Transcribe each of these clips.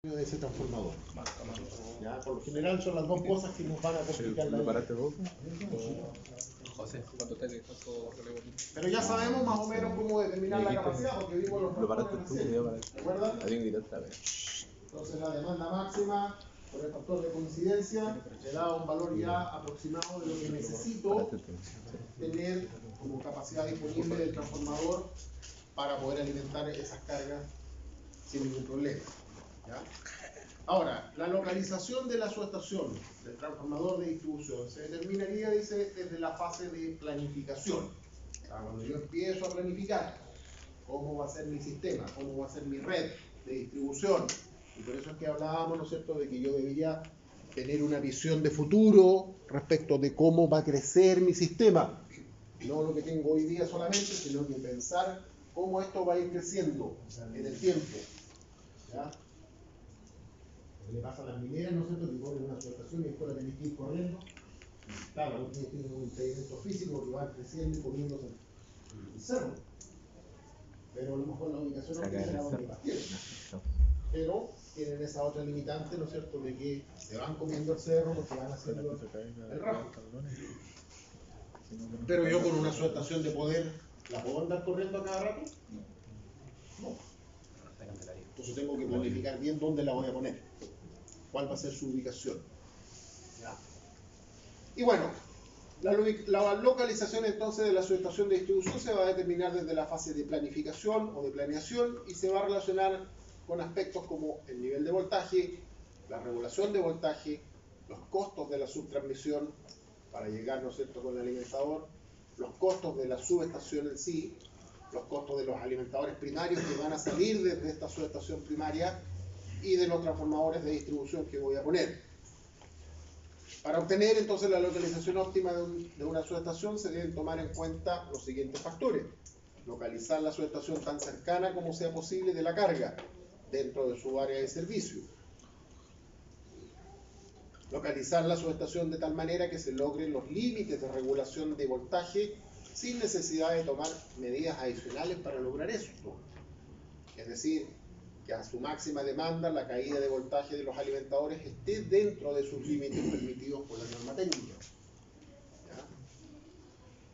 de ese transformador. ¿Ya? Por lo general son las dos cosas que nos van a complicar la vida. José, ¿cuánto te relevo? Pero ya sabemos más o menos cómo determinar la capacidad, porque vimos los factores en serie. ¿Recuerdan? Entonces la demanda máxima por el factor de coincidencia me da un valor ya aproximado de lo que necesito tener como capacidad disponible del transformador para poder alimentar esas cargas sin ningún problema. ¿Ya? Ahora, la localización de la subestación del transformador de distribución se determinaría, dice, desde la fase de planificación. O sea, cuando yo empiezo a planificar cómo va a ser mi sistema, cómo va a ser mi red de distribución, y por eso es que hablábamos, ¿no es cierto?, de que yo debería tener una visión de futuro respecto de cómo va a crecer mi sistema. No lo que tengo hoy día solamente, sino que pensar cómo esto va a ir creciendo en el tiempo. ¿Ya? Le pasa a las mineras, ¿no es cierto?, que ponen una subestación y después la tenéis que ir corriendo. Claro, porque tienen un impedimento físico que va creciendo y comiéndose el cerro. Pero a lo mejor la ubicación no es la donde partieron. Pero tienen esa otra limitante, ¿no es cierto?, de que se van comiendo el cerro porque van haciendo el rajo. Pero yo con una subestación de poder, ¿la puedo andar corriendo a cada rato? No. Entonces tengo que planificar bien dónde la voy a poner, cuál va a ser su ubicación. ¿Ya? Y bueno, la localización entonces de la subestación de distribución se va a determinar desde la fase de planificación o de planeación y se va a relacionar con aspectos como el nivel de voltaje, la regulación de voltaje, los costos de la subtransmisión para llegar, ¿no es cierto?, con el alimentador, los costos de la subestación en sí, los costos de los alimentadores primarios que van a salir desde esta subestación primaria y de los transformadores de distribución que voy a poner. Para obtener entonces la localización óptima de una subestación se deben tomar en cuenta los siguientes factores. Localizar la subestación tan cercana como sea posible de la carga dentro de su área de servicio. Localizar la subestación de tal manera que se logren los límites de regulación de voltaje sin necesidad de tomar medidas adicionales para lograr esto. Es decir, que a su máxima demanda la caída de voltaje de los alimentadores esté dentro de sus límites permitidos por la norma técnica. ¿Ya?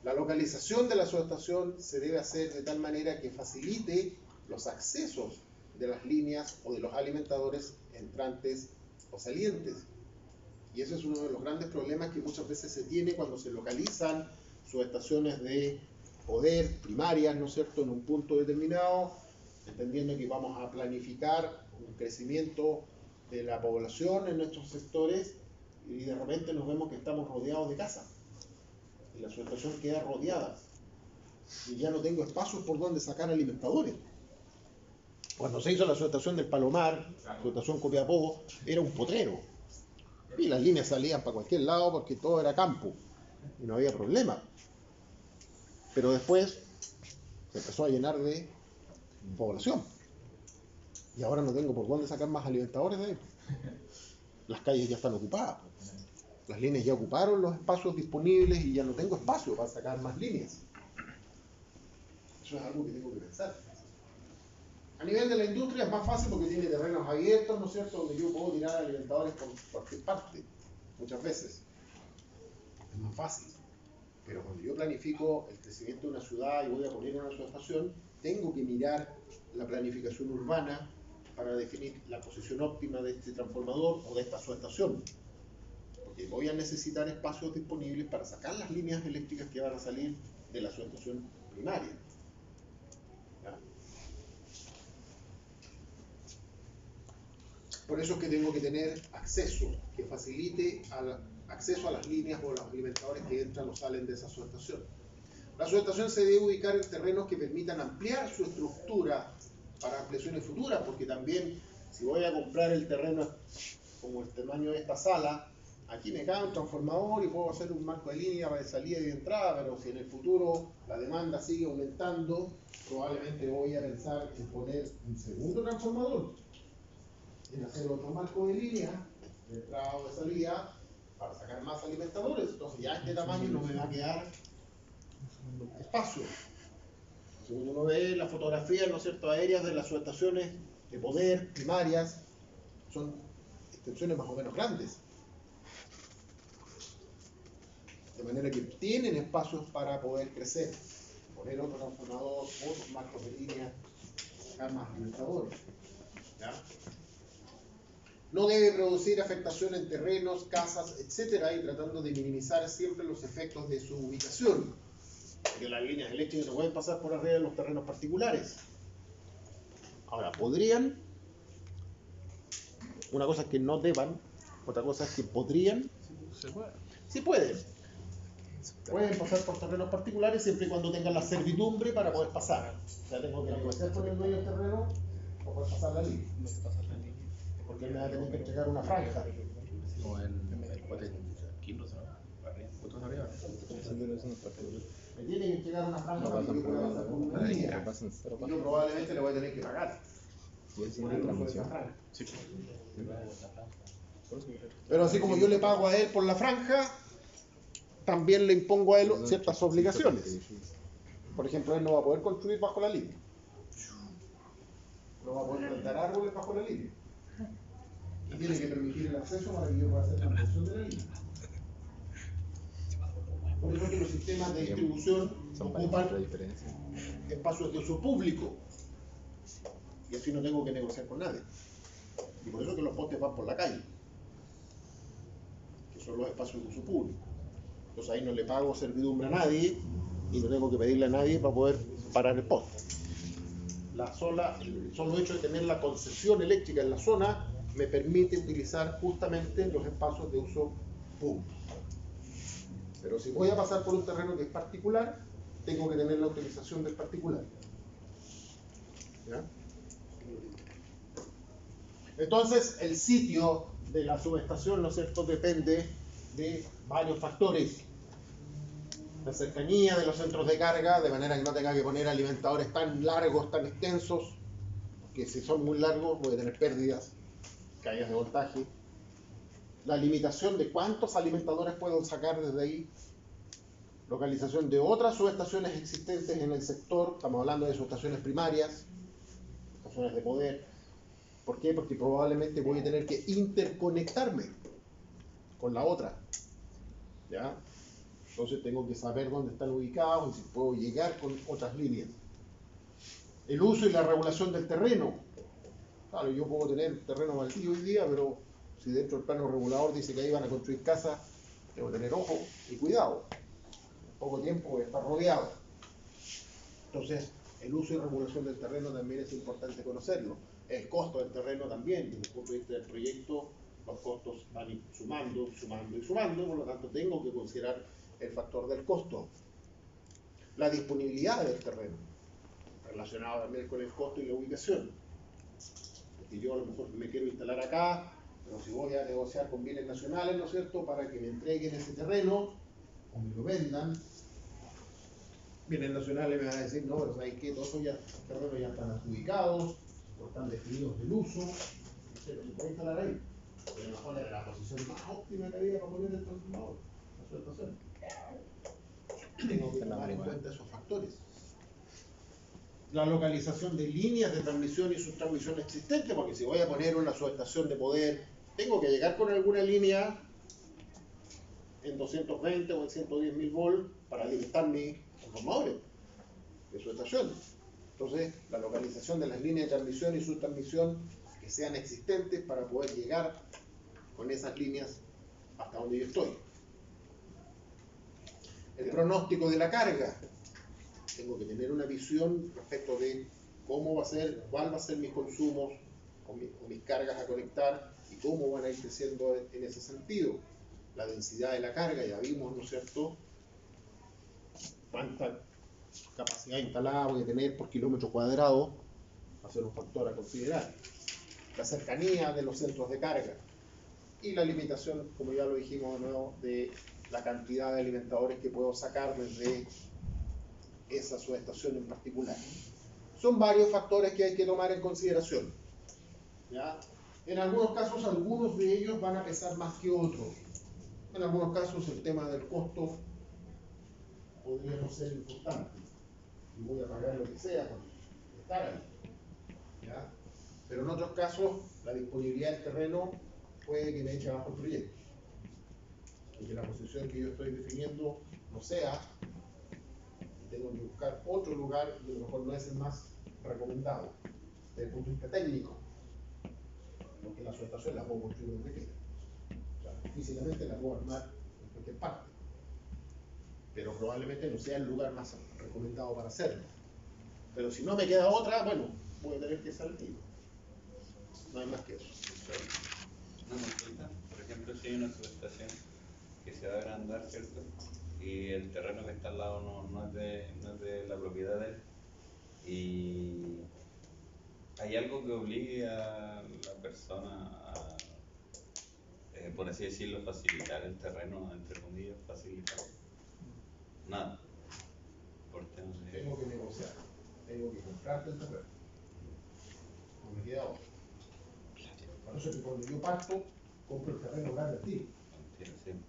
La localización de la subestación se debe hacer de tal manera que facilite los accesos de las líneas o de los alimentadores entrantes o salientes. Y ese es uno de los grandes problemas que muchas veces se tiene cuando se localizan subestaciones de poder primarias, ¿no es cierto?, en un punto determinado, entendiendo que vamos a planificar un crecimiento de la población en nuestros sectores y de repente nos vemos que estamos rodeados de casas y la subestación queda rodeada y ya no tengo espacios por donde sacar alimentadores. Cuando se hizo la subestación del Palomar, subestación Copiapó, era un potrero y las líneas salían para cualquier lado porque todo era campo y no había problema. Pero después se empezó a llenar de población y ahora no tengo por dónde sacar más alimentadores de ahí. Las calles ya están ocupadas, las líneas ya ocuparon los espacios disponibles y ya no tengo espacio para sacar más líneas. Eso es algo que tengo que pensar. A nivel de la industria es más fácil porque tiene terrenos abiertos, ¿no es cierto?, donde yo puedo tirar alimentadores por cualquier parte, muchas veces. Es más fácil. Pero cuando yo planifico el crecimiento de una ciudad y voy a poner una subestación, tengo que mirar la planificación urbana para definir la posición óptima de este transformador o de esta subestación. Porque voy a necesitar espacios disponibles para sacar las líneas eléctricas que van a salir de la subestación primaria. ¿Ya? Por eso es que tengo que tener acceso, que facilite acceso a las líneas o a los alimentadores que entran o salen de esa subestación. La subestación se debe ubicar en terrenos que permitan ampliar su estructura para ampliaciones futuras, porque también si voy a comprar el terreno como el tamaño de esta sala, aquí me cabe un transformador y puedo hacer un marco de línea para salida y de entrada, pero si en el futuro la demanda sigue aumentando, probablemente voy a pensar en poner un segundo transformador, en hacer otro marco de línea de entrada o de salida para sacar más alimentadores. Entonces ya este tamaño no me va a quedar espacio. Según uno ve las fotografías, ¿no es cierto?, aéreas de las subestaciones de poder primarias, son extensiones más o menos grandes. De manera que tienen espacios para poder crecer, poner otro transformador, otros marcos de línea, sacar más alimentadores. ¿Ya? No debe producir afectación en terrenos, casas, etcétera, y tratando de minimizar siempre los efectos de su ubicación. Porque las líneas eléctricas no pueden pasar por arriba de los terrenos particulares. Ahora, podrían, una cosa es que no deban, otra cosa es que podrían, Se puede. sí pueden. Pueden pasar por terrenos particulares siempre y cuando tengan la servidumbre para poder pasar. O sea, tengo que negociar con el dueño del terreno para poder pasar la línea. No se pasa la línea. Porque él me va a tener que entregar una franja. O en el cuate kilos, ¿no? ¿Cuántos arriba? Me tiene que entregar una franja No para que pasan yo pueda pasar por una línea. pasan cero Y yo probablemente le voy a tener que pagar y es por sin el uso de esa transmisión. franja. Sí. Por eso que- Pero así como yo le pago a él por la franja, también le impongo a él ciertas obligaciones. Por ejemplo, él no va a poder construir bajo la línea. No va a poder plantar árboles bajo la línea. Y tiene que permitir el acceso para que yo pueda hacer la construcción de la línea. Por eso es que los sistemas de distribución Son ocupan para la diferencia. espacios de uso público. Y así no tengo que negociar con nadie. Y por eso es que los postes van por la calle, que son los espacios de uso público. Entonces ahí no le pago servidumbre a nadie y no tengo que pedirle a nadie para poder parar el poste. El solo hecho de tener la concesión eléctrica en la zona me permite utilizar justamente los espacios de uso público. Pero si voy a pasar por un terreno que es particular, tengo que tener la autorización del particular. ¿Ya? Entonces, el sitio de la subestación, ¿no es cierto?, depende de varios factores. La cercanía de los centros de carga, de manera que no tenga que poner alimentadores tan largos, tan extensos, que si son muy largos voy a tener pérdidas, caídas de voltaje. La limitación de cuántos alimentadores puedo sacar desde ahí. Localización de otras subestaciones existentes en el sector, estamos hablando de subestaciones primarias, estaciones de poder. ¿Por qué? Porque probablemente voy a tener que interconectarme con la otra. ¿Ya? Entonces tengo que saber dónde están ubicados y si puedo llegar con otras líneas. El uso y la regulación del terreno. Claro, yo puedo tener terreno baldío hoy día, pero si dentro del plano regulador dice que ahí van a construir casas, tengo que tener ojo y cuidado. En poco tiempo voy a estar rodeado. Entonces, el uso y regulación del terreno también es importante conocerlo. El costo del terreno también, desde el punto de vista del proyecto, los costos van sumando, sumando y sumando, por lo tanto tengo que considerar el factor del costo. La disponibilidad del terreno, relacionado también con el costo y la ubicación. Porque yo a lo mejor me quiero instalar acá, pero si voy a negociar con bienes nacionales, ¿no es cierto?, para que me entreguen ese terreno o me lo vendan, bienes nacionales me van a decir, no, pero ¿sabes qué? Todos esos terrenos ya están adjudicados, o están definidos del uso, pero se puede instalar ahí. Pero a lo mejor era la posición más óptima que había para poner el transformador, la sueltación. Tengo que tomar en cuenta esos factores. La localización de líneas de transmisión y subtransmisión existentes, porque si voy a poner una subestación de poder, tengo que llegar con alguna línea en 220 o en 110.000 volts para alimentar mis transformadores de subestación. Entonces, la localización de las líneas de transmisión y subtransmisión que sean existentes para poder llegar con esas líneas hasta donde yo estoy. El pronóstico de la carga. Tengo que tener una visión respecto de cómo va a ser, cuál va a ser mis consumos o mis cargas a conectar y cómo van a ir creciendo en ese sentido. La densidad de la carga, ya vimos, ¿no es cierto?, cuánta capacidad instalada voy a tener por kilómetro cuadrado, va a ser un factor a considerar. La cercanía de los centros de carga y la limitación, como ya lo dijimos de nuevo, de la cantidad de alimentadores que puedo sacar desde esa subestación en particular. Son varios factores que hay que tomar en consideración. ¿Ya? En algunos casos, algunos de ellos van a pesar más que otros. En algunos casos, el tema del costo podría no ser importante. Y voy a pagar lo que sea por estar ahí. ¿Ya? Pero en otros casos, la disponibilidad del terreno puede que me eche abajo el proyecto. Y que la posición que yo estoy definiendo no sea, y tengo que buscar otro lugar y a lo mejor no es el más recomendado desde el punto de vista técnico, porque la subestación la puedo construir donde quiera. O sea, físicamente la puedo armar en cualquier parte, pero probablemente no sea el lugar más recomendado para hacerlo. Pero si no me queda otra, bueno, voy a tener que salir. No hay más que eso. Una consulta, por ejemplo, si hay una subestación que se va a agrandar, ¿cierto? Y el terreno que está al lado no es de la propiedad de él. Y hay algo que obligue a la persona a, por así decirlo, facilitar el terreno, entre comillas, facilitar. Nada. Por temas de... Tengo que negociar, tengo que comprarte el terreno. No me queda otra. Por eso es que cuando yo parto, compro el terreno grande al tiro.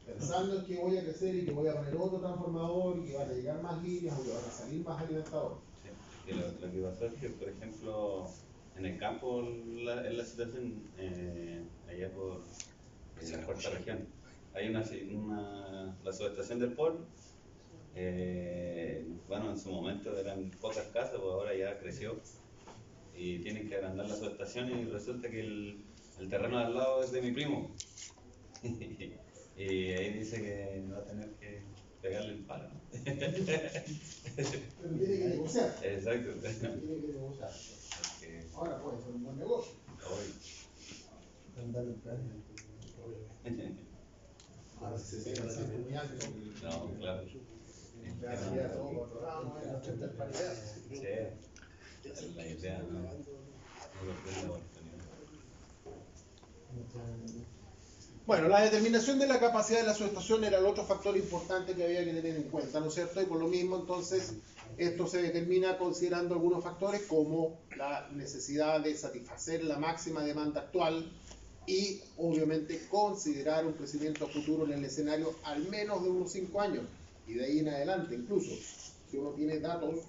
Pensando en que voy a crecer y que voy a poner otro transformador y que van a llegar más líneas o que van a salir más alimentadores. Sí. Lo que pasó es que, por ejemplo, en el campo, en la situación, allá por la cuarta región, hay la subestación del pueblo. Bueno, en su momento eran pocas casas, pues ahora ya creció y tienen que agrandar la subestación y resulta que el terreno de al lado es de mi primo. Y ahí dice que va a tener que pegarle el palo, ¿no? Pero tiene que negociar. Exacto. Tiene que negociar. Porque Ahora puede ser un buen negocio. hoy. Ahora si se pega el salto muy alto, No, claro. ya sería todo controlado, ¿no? En la frente del paridad. Sí, esa es la idea, ¿no? No perder la oportunidad. Bueno, la determinación de la capacidad de la subestación era el otro factor importante que había que tener en cuenta, ¿no es cierto? Y por lo mismo, entonces, esto se determina considerando algunos factores como la necesidad de satisfacer la máxima demanda actual y, obviamente, considerar un crecimiento futuro en el escenario al menos de unos 5 años y de ahí en adelante, incluso, si uno tiene datos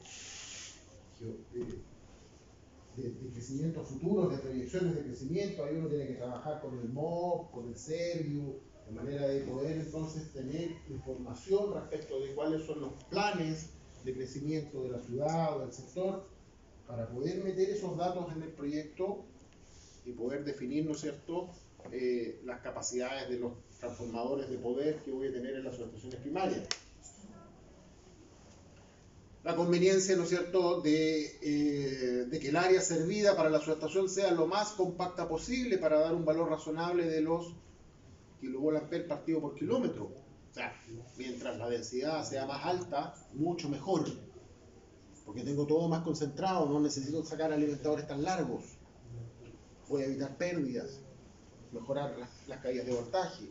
de crecimiento futuro, de proyecciones de crecimiento, ahí uno tiene que trabajar con el MOB, con el Serviu, de manera de poder entonces tener información respecto de cuáles son los planes de crecimiento de la ciudad o del sector, para poder meter esos datos en el proyecto y poder definir, ¿no es cierto?, las capacidades de los transformadores de poder que voy a tener en las subestaciones primarias. La conveniencia, ¿no es cierto?, de que el área servida para la subestación sea lo más compacta posible para dar un valor razonable de los kilovolt-ampere partido por kilómetro. O sea, mientras la densidad sea más alta, mucho mejor, porque tengo todo más concentrado, no necesito sacar alimentadores tan largos. Voy a evitar pérdidas, mejorar las caídas de voltaje.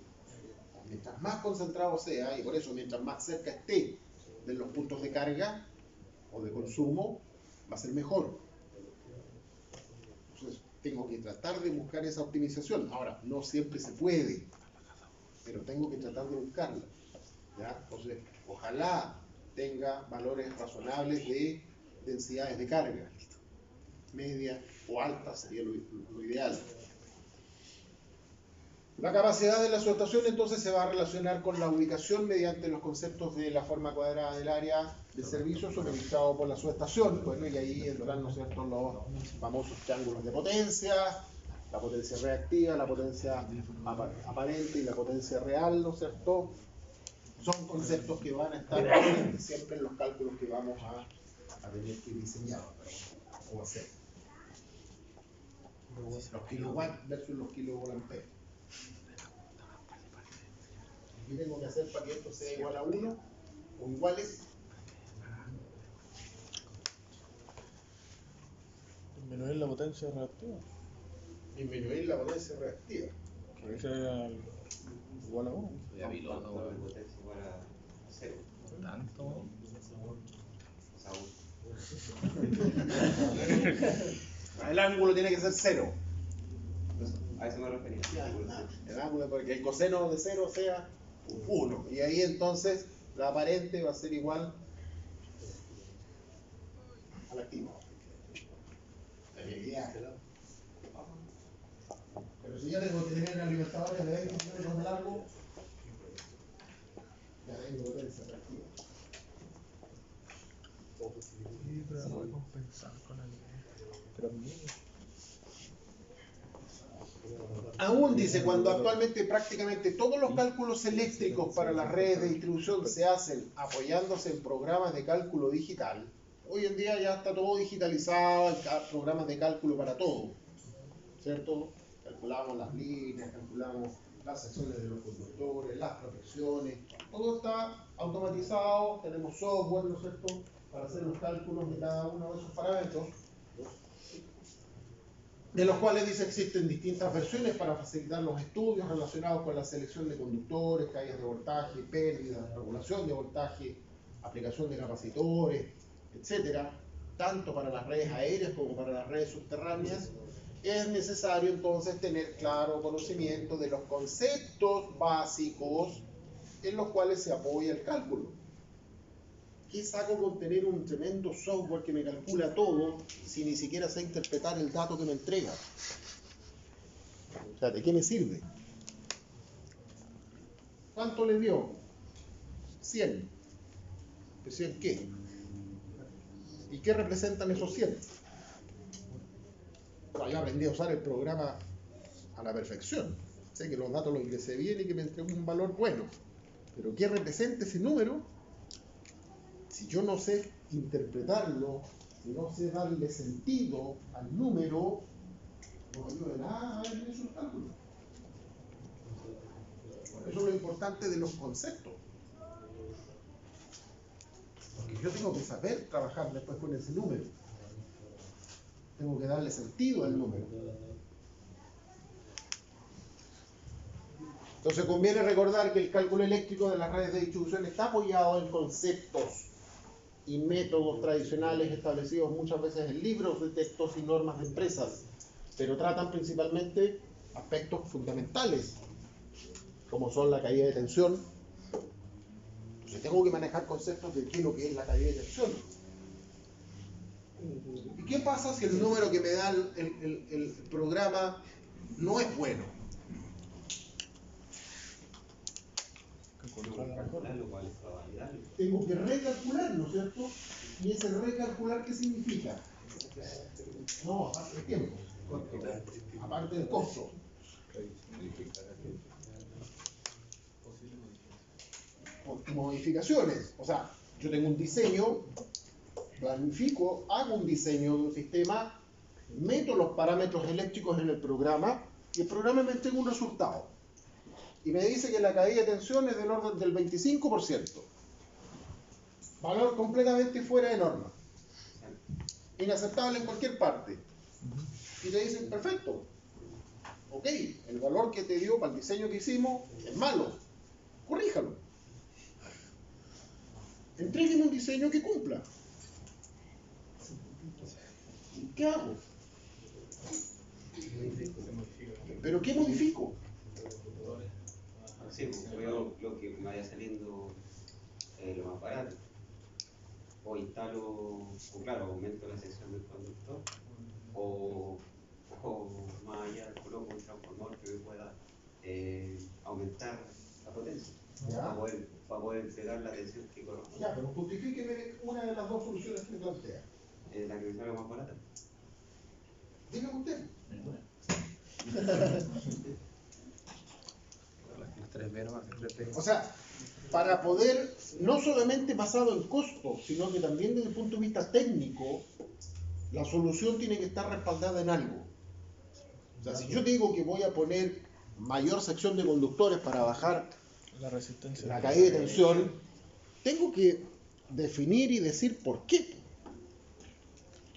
Mientras más concentrado sea, y por eso mientras más cerca esté de los puntos de carga o de consumo, va a ser mejor. Entonces, tengo que tratar de buscar esa optimización. Ahora, no siempre se puede, pero tengo que tratar de buscarla, ¿ya? Entonces, ojalá tenga valores razonables de densidades de carga, media o alta sería lo ideal. La capacidad de la subestación entonces se va a relacionar con la ubicación mediante los conceptos de la forma cuadrada del área de servicio suministrado por la subestación. Bueno, y ahí entrarán, ¿no es cierto?, los famosos triángulos de potencia, la potencia reactiva, la potencia aparente y la potencia real, ¿no es cierto? Son conceptos que van a estar presentes siempre en los cálculos que vamos a tener que diseñar o hacer. Los kilowatts versus los kilovolt-ampere. ¿Qué tengo que hacer para que esto sea igual a 1 o iguales? Disminuir la potencia reactiva. Disminuir la potencia reactiva. Que sea igual a 1. Ya vi lo La potencia igual a 0. tanto. El ángulo tiene que ser 0. A eso me refería. El ángulo, porque el coseno de 0 sea 1. Y ahí entonces la aparente va a ser igual al activo. Pero si ya tengo que tener alimentadores de 20 kilómetros de largo, ya tengo potencia reactiva. Sí, pero no puede compensar con el. Pero Aún dice, cuando actualmente prácticamente todos los cálculos eléctricos para las redes de distribución se hacen apoyándose en programas de cálculo digital, hoy en día ya está todo digitalizado, hay programas de cálculo para todo, ¿cierto? Calculamos las líneas, calculamos las secciones de los conductores, las protecciones, todo está automatizado, tenemos software, ¿no es cierto?, para hacer los cálculos de cada uno de esos parámetros, de los cuales dice existen distintas versiones para facilitar los estudios relacionados con la selección de conductores, caídas de voltaje, pérdidas, regulación de voltaje, aplicación de capacitores, etcétera, tanto para las redes aéreas como para las redes subterráneas. Es necesario entonces tener claro conocimiento de los conceptos básicos en los cuales se apoya el cálculo. ¿Qué saco con tener un tremendo software que me calcula todo si ni siquiera sé interpretar el dato que me entrega? O sea, ¿de qué me sirve? ¿Cuánto le dio? 100. ¿De 100 qué? ¿Y qué representan esos 100? Bueno, yo aprendí a usar el programa a la perfección. Sé que los datos los ingresé bien y que me entregó un valor bueno. Pero ¿qué representa ese número? Si yo no sé interpretarlo, si no sé darle sentido al número, no me ayuda de nada a ver bien esos cálculos. Por eso es lo importante de los conceptos. Porque yo tengo que saber trabajar después con ese número. Tengo que darle sentido al número. Entonces conviene recordar que el cálculo eléctrico de las redes de distribución está apoyado en conceptos y métodos tradicionales establecidos muchas veces en libros de textos y normas de empresas, pero tratan principalmente aspectos fundamentales, como son la caída de tensión. Entonces tengo que manejar conceptos de qué es lo que es la caída de tensión. ¿Y qué pasa si el número que me da el programa no es bueno? Tengo que recalcular, ¿no es cierto? ¿Y ese recalcular qué significa? No, aparte del tiempo, aparte del costo. Modificaciones. O sea, yo tengo un diseño, planifico, hago un diseño de un sistema, meto los parámetros eléctricos en el programa y el programa me entrega un resultado. Y me dice que la caída de tensión es del orden del 25%. Valor completamente fuera de norma. Inaceptable en cualquier parte. Y te dicen, perfecto. Ok, el valor que te dio para el diseño que hicimos es malo. Corríjalo. Entrégueme un diseño que cumpla. ¿Qué hago? ¿Pero qué modifico? Sí, pues veo lo que me vaya saliendo lo más barato. O instalo, o claro, aumento la sección del conductor, o más allá coloco un transformador que me pueda aumentar la potencia para poder entregar la tensión que corresponde. Ya, pero justifíqueme una de las dos soluciones que me plantea. La que me salga más barata. Dígame usted. Las 3B nomás, 3B. O sea, para poder, no solamente basado en costo, sino que también desde el punto de vista técnico, la solución tiene que estar respaldada en algo. O sea, si yo digo que voy a poner mayor sección de conductores para bajar la resistencia, la caída de tensión, tengo que definir y decir por qué.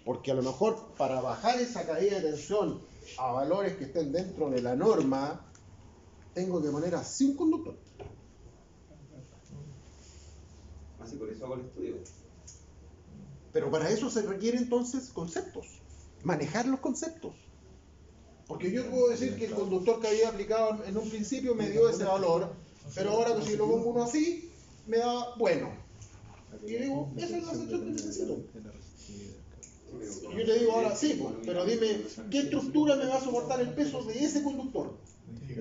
Porque a lo mejor para bajar esa caída de tensión a valores que estén dentro de la norma, tengo que poner así un conductor. Así por eso hago el estudio. Pero para eso se requieren entonces conceptos, manejar los conceptos. Porque yo puedo decir que el conductor que había aplicado en un principio me dio ese valor, pero ahora que si lo pongo uno así, me da bueno. Y digo, esa es la sección que necesito. Yo te digo ahora, sí, pues, pero dime, ¿qué estructura me va a soportar el peso de ese conductor? De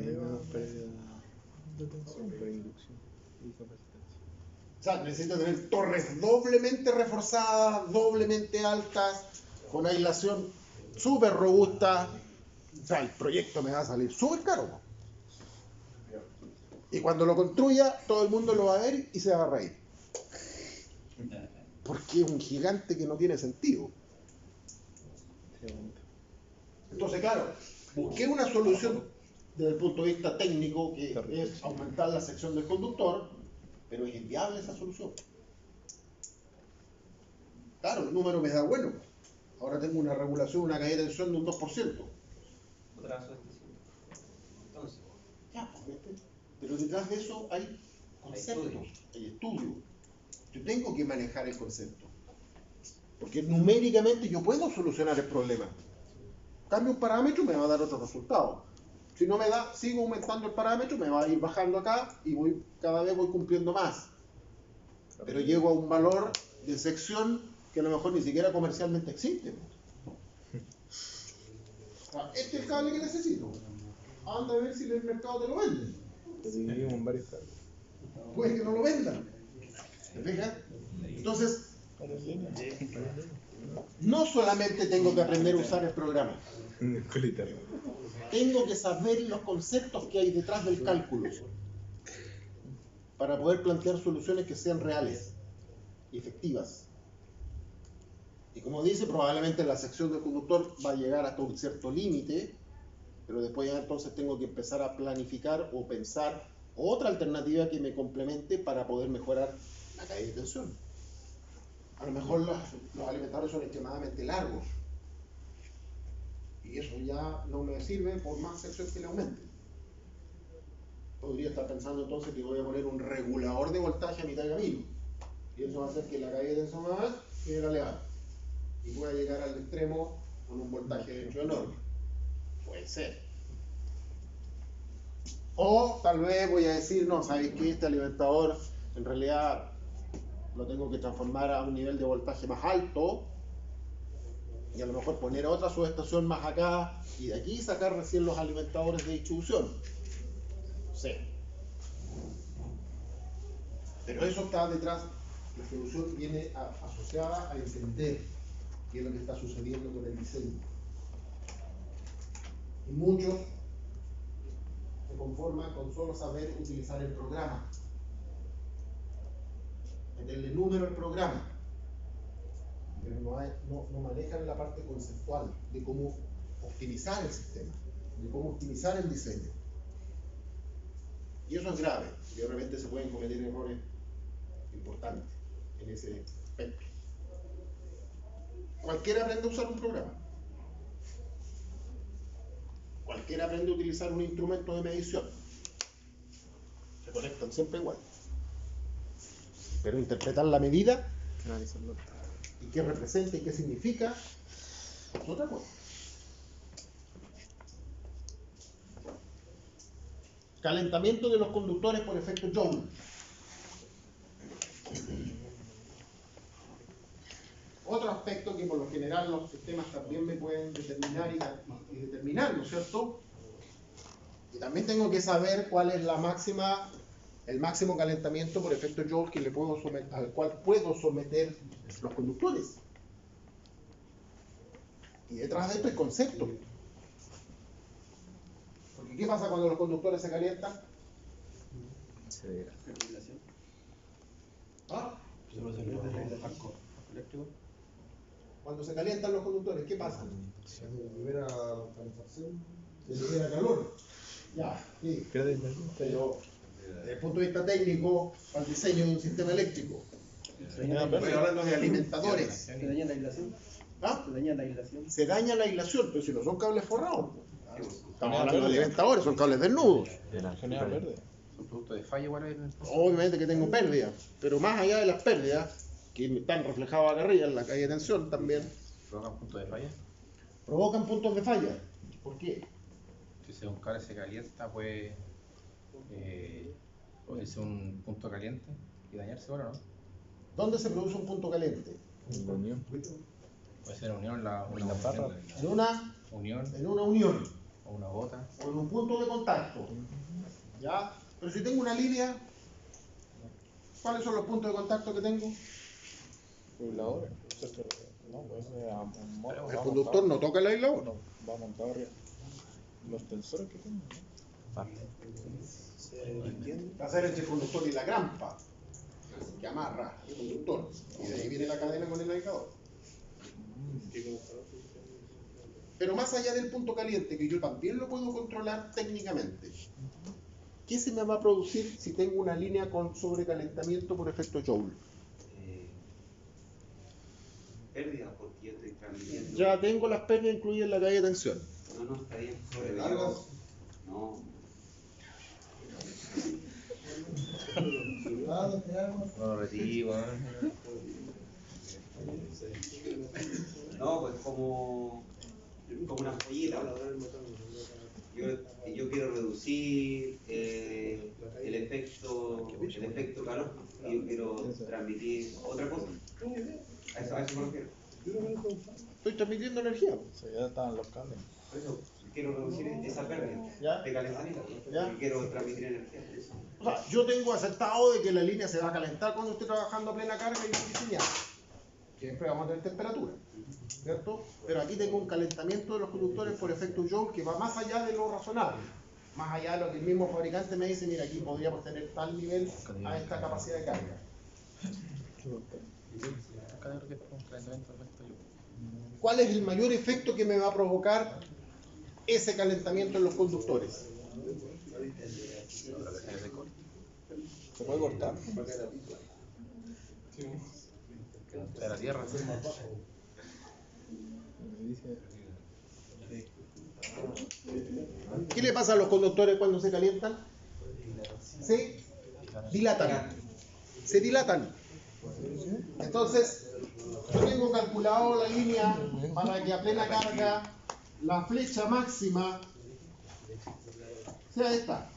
tensión. Por inducción y capacitancia. O sea, necesito tener torres doblemente reforzadas, doblemente altas, con aislación súper robusta. O sea, el proyecto me va a salir súper caro, po. Y cuando lo construya, todo el mundo lo va a ver y se va a reír. Porque es un gigante que no tiene sentido. Entonces, claro, busqué una solución desde el punto de vista técnico, que es aumentar la sección del conductor, pero es inviable esa solución. Claro, el número me da bueno. Ahora tengo una regulación, una caída de tensión de un 2%. Otra sustitución. Entonces, Ya, pues, ¿viste? Pero detrás de eso hay conceptos, hay estudios. Yo tengo que manejar el concepto. Porque numéricamente yo puedo solucionar el problema. Cambio un parámetro, me va a dar otro resultado. Si no me da, sigo aumentando el parámetro, me va a ir bajando acá y cada vez voy cumpliendo más. Pero llego a un valor de sección que a lo mejor ni siquiera comercialmente existe. Este es el cable que necesito. Anda a ver si en el mercado te lo venden. Lo dividimos en varios cables. Puede que no lo vendan. ¿Te fijas? Entonces, no solamente tengo que aprender a usar el programa, tengo que saber los conceptos que hay detrás del cálculo para poder plantear soluciones que sean reales y efectivas. Y como dice, probablemente la sección del conductor va a llegar hasta un cierto límite, pero después ya entonces tengo que empezar a planificar o pensar otra alternativa que me complemente para poder mejorar la caída de tensión. A lo mejor los alimentadores son extremadamente largos y eso ya no me sirve por más sección que le aumente. Podría estar pensando entonces que voy a poner un regulador de voltaje a mitad de camino y eso va a hacer que la caída de tensión más quede elevada y pueda llegar al extremo con un voltaje dentro enorme. Puede ser. O tal vez voy a decir, no, ¿sabéis qué? Este alimentador en realidad lo tengo que transformar a un nivel de voltaje más alto y a lo mejor poner otra subestación más acá y de aquí sacar recién los alimentadores de distribución. No sé. Pero eso está detrás, la solución viene asociada a entender qué es lo que está sucediendo con el diseño. Y muchos se conforman con solo saber utilizar el programa, meterle número al programa, pero no manejan la parte conceptual de cómo optimizar el sistema, de cómo optimizar el diseño. Y eso es grave, y de repente se pueden cometer errores importantes en ese aspecto. Cualquiera aprende a usar un programa. Cualquiera aprende a utilizar un instrumento de medición. Se conectan siempre igual. Pero interpretar la medida y qué representa y qué significa es otra cosa. Calentamiento de los conductores por efecto Joule. Otro aspecto que por lo general los sistemas también me pueden determinar y determinar, ¿no es cierto? Y también tengo que saber cuál es el máximo calentamiento por efecto Joule que al cual puedo someter los conductores. Y detrás de esto el concepto. Porque ¿qué pasa cuando los conductores se calientan? Se degrada. ¿Ah? Eléctrico. Cuando se calientan los conductores, ¿qué pasa? Se libera calefacción. Se libera calor. Ya, sí. Pierde el movimiento. Pero desde el punto de vista técnico, al diseño de un sistema eléctrico. Estoy hablando de alimentadores. ¿Se daña la aislación? ¿Ah? ¿Se daña la aislación? Se daña la aislación, pero si no son cables forrados. Estamos hablando de alimentadores, son cables desnudos. Genera verde. Son productos de falla igual. Obviamente que tengo pérdidas, pero más allá de las pérdidas, que están reflejadas acá arriba en la calle de tensión también, ¿Provocan puntos de falla? provocan puntos de falla. ¿Por qué? Si un cable se calienta, puede irse un punto caliente y dañarse ahora, ¿no? ¿Dónde se produce un punto caliente? En la unión. Puede ser unión, una barra. unión en una unión o una bota. o en un punto de contacto. ¿Ya? Pero si tengo una línea, ¿cuáles son los puntos de contacto que tengo? Aisladores. No, pues El conductor no toca el aislador. no, va montado arriba. Los tensores que tienen. Va a ser entre el conductor y la grampa, que amarra el conductor. Y de ahí viene la cadena con el aislador. Pero más allá del punto caliente, que yo también lo puedo controlar técnicamente, ¿qué se me va a producir si tengo una línea con sobrecalentamiento por efecto Joule? Pérdida, porque yo estoy transmitiendo. Ya tengo las pérdidas incluidas en la caída de tensión. No, está bien. ¿Sobrecargas? No. No lo recibo, No, pues como una ampollita. Yo quiero reducir el efecto calor y yo quiero transmitir otra cosa. A eso me refiero. Estoy transmitiendo energía. Ya estaban los cables. Por eso quiero reducir esa pérdida ¿Ya? de calentamiento. ¿Ya? Y quiero transmitir energía. Por eso. O sea, yo tengo aceptado de que la línea se va a calentar cuando esté trabajando a plena carga y diseñada. Siempre vamos a tener temperatura, ¿cierto? Pero aquí tengo un calentamiento de los conductores por efecto Joule que va más allá de lo razonable. Más allá de lo que el mismo fabricante me dice, mira, aquí podríamos tener tal nivel a esta capacidad de carga. ¿Cuál es el mayor efecto que me va a provocar ese calentamiento en los conductores? ¿Se puede cortar? De la tierra. ¿Qué le pasa a los conductores cuando se calientan? Se dilatan. Se dilatan. Entonces, yo tengo calculado la línea para que a plena carga la flecha máxima sea esta.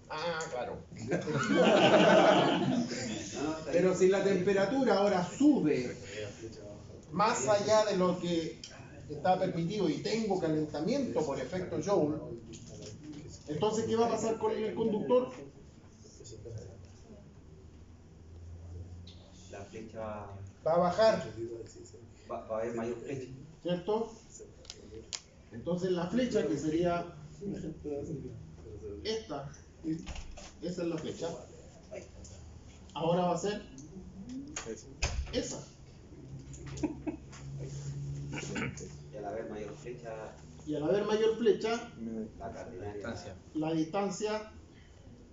Ah, claro. Pero si la temperatura ahora sube más allá de lo que está permitido y tengo calentamiento por efecto Joule, entonces ¿qué va a pasar con el conductor? La flecha Va a bajar, va a haber mayor flecha. ¿cierto? Entonces la flecha, que sería esta, esa es la flecha, ahora va a ser esa. Y al haber mayor flecha, Y al haber mayor flecha, la catenaria Distancia. la distancia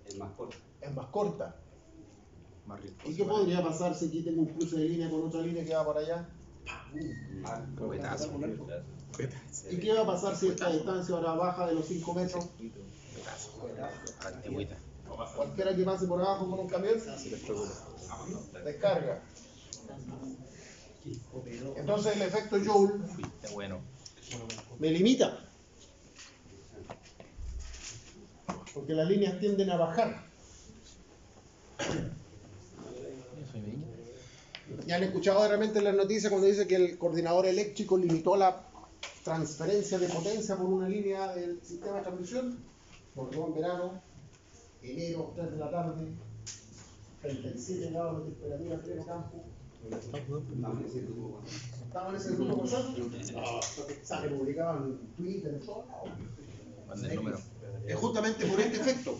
es más corta. es más corta. Más rico. ¿Y qué podría pasar si aquí tengo un cruce de línea con otra línea que va para allá? Cohetazo. ¿Y qué va a pasar si esta distancia ahora baja de los 5 metros? Antigüita. Cualquiera que pase por abajo con un camión, descarga. Entonces el efecto Joule Fuiste bueno. me limita. Porque las líneas tienden a bajar. Soy niño. Ya han escuchado realmente en las noticias cuando dice que el coordinador eléctrico limitó la transferencia de potencia por una línea del sistema de transmisión. Porque en verano, enero, 3 de la tarde, 37 grados de temperatura en pleno campo. Estamos en ese grupo. ¿Estamos en ese grupo WhatsApp? Sale publicado en Twitter, en todos lados. Mande el número. Es justamente por este efecto.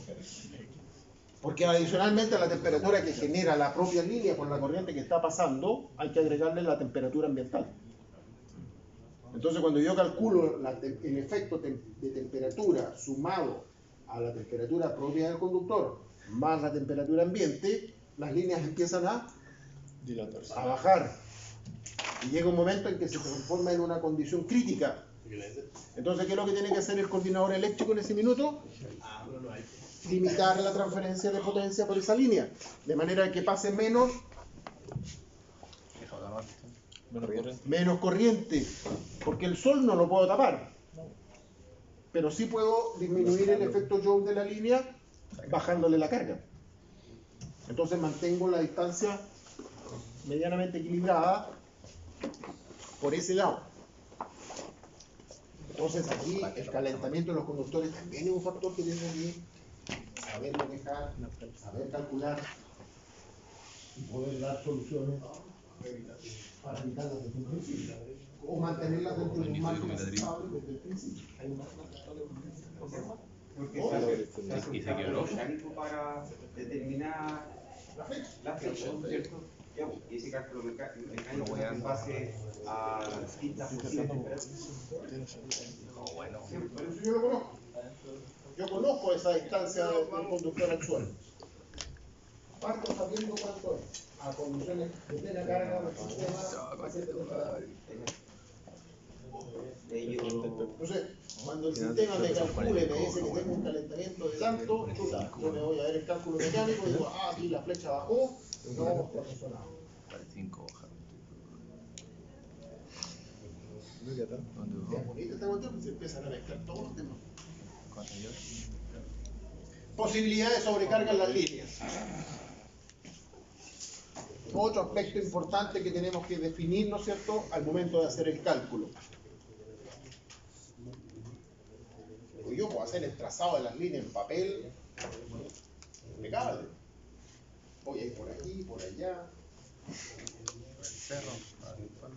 Porque adicionalmente a la temperatura que genera la propia línea por la corriente que está pasando, hay que agregarle la temperatura ambiental. Entonces cuando yo calculo el efecto de temperatura sumado a la temperatura propia del conductor más la temperatura ambiente, las líneas empiezan a bajar. Y llega un momento en que se transforma en una condición crítica. Entonces, ¿qué es lo que tiene que hacer el coordinador eléctrico en ese minuto? Limitar la transferencia de potencia por esa línea, de manera que pase menos corriente, porque el sol no lo puedo tapar, pero sí puedo disminuir el efecto Joule de la línea bajándole la carga. Entonces mantengo la distancia medianamente equilibrada por ese lado. Entonces aquí el calentamiento de los conductores también es un factor que tiene que saber manejar, saber calcular y poder dar soluciones para evitarlas desde un principio o mantenerlas dentro de un margen aceptable desde el principio. Porque se hace un cálculo mecánico para determinar la fecha, ¿cierto? Ya, pues, y ese cálculo mecánico es en base a las distintas posibles temperaturas. Por eso yo lo conozco. Yo conozco esa distancia del conductor al suelo. Parto sabiendo cuánto es. A condiciones de plena carga del sistema a cierta temperatura. Entonces, cuando el sistema me calcule, me dice que tengo un calentamiento de tanto, chuta, yo me voy a ver el cálculo mecánico y digo, ah, aquí la flecha bajó, no, está funcionando. 45 hojas. Es bonito esta cuestión, pues se empiezan a mezclar todos los temas. ¿Cuánto lleva? Posibilidad de sobrecarga en las líneas. Otro aspecto importante que tenemos que definir, ¿no es cierto?, al momento de hacer el cálculo. Yo puedo hacer el trazado de las líneas en papel impecable. Voy a ir por aquí, por allá.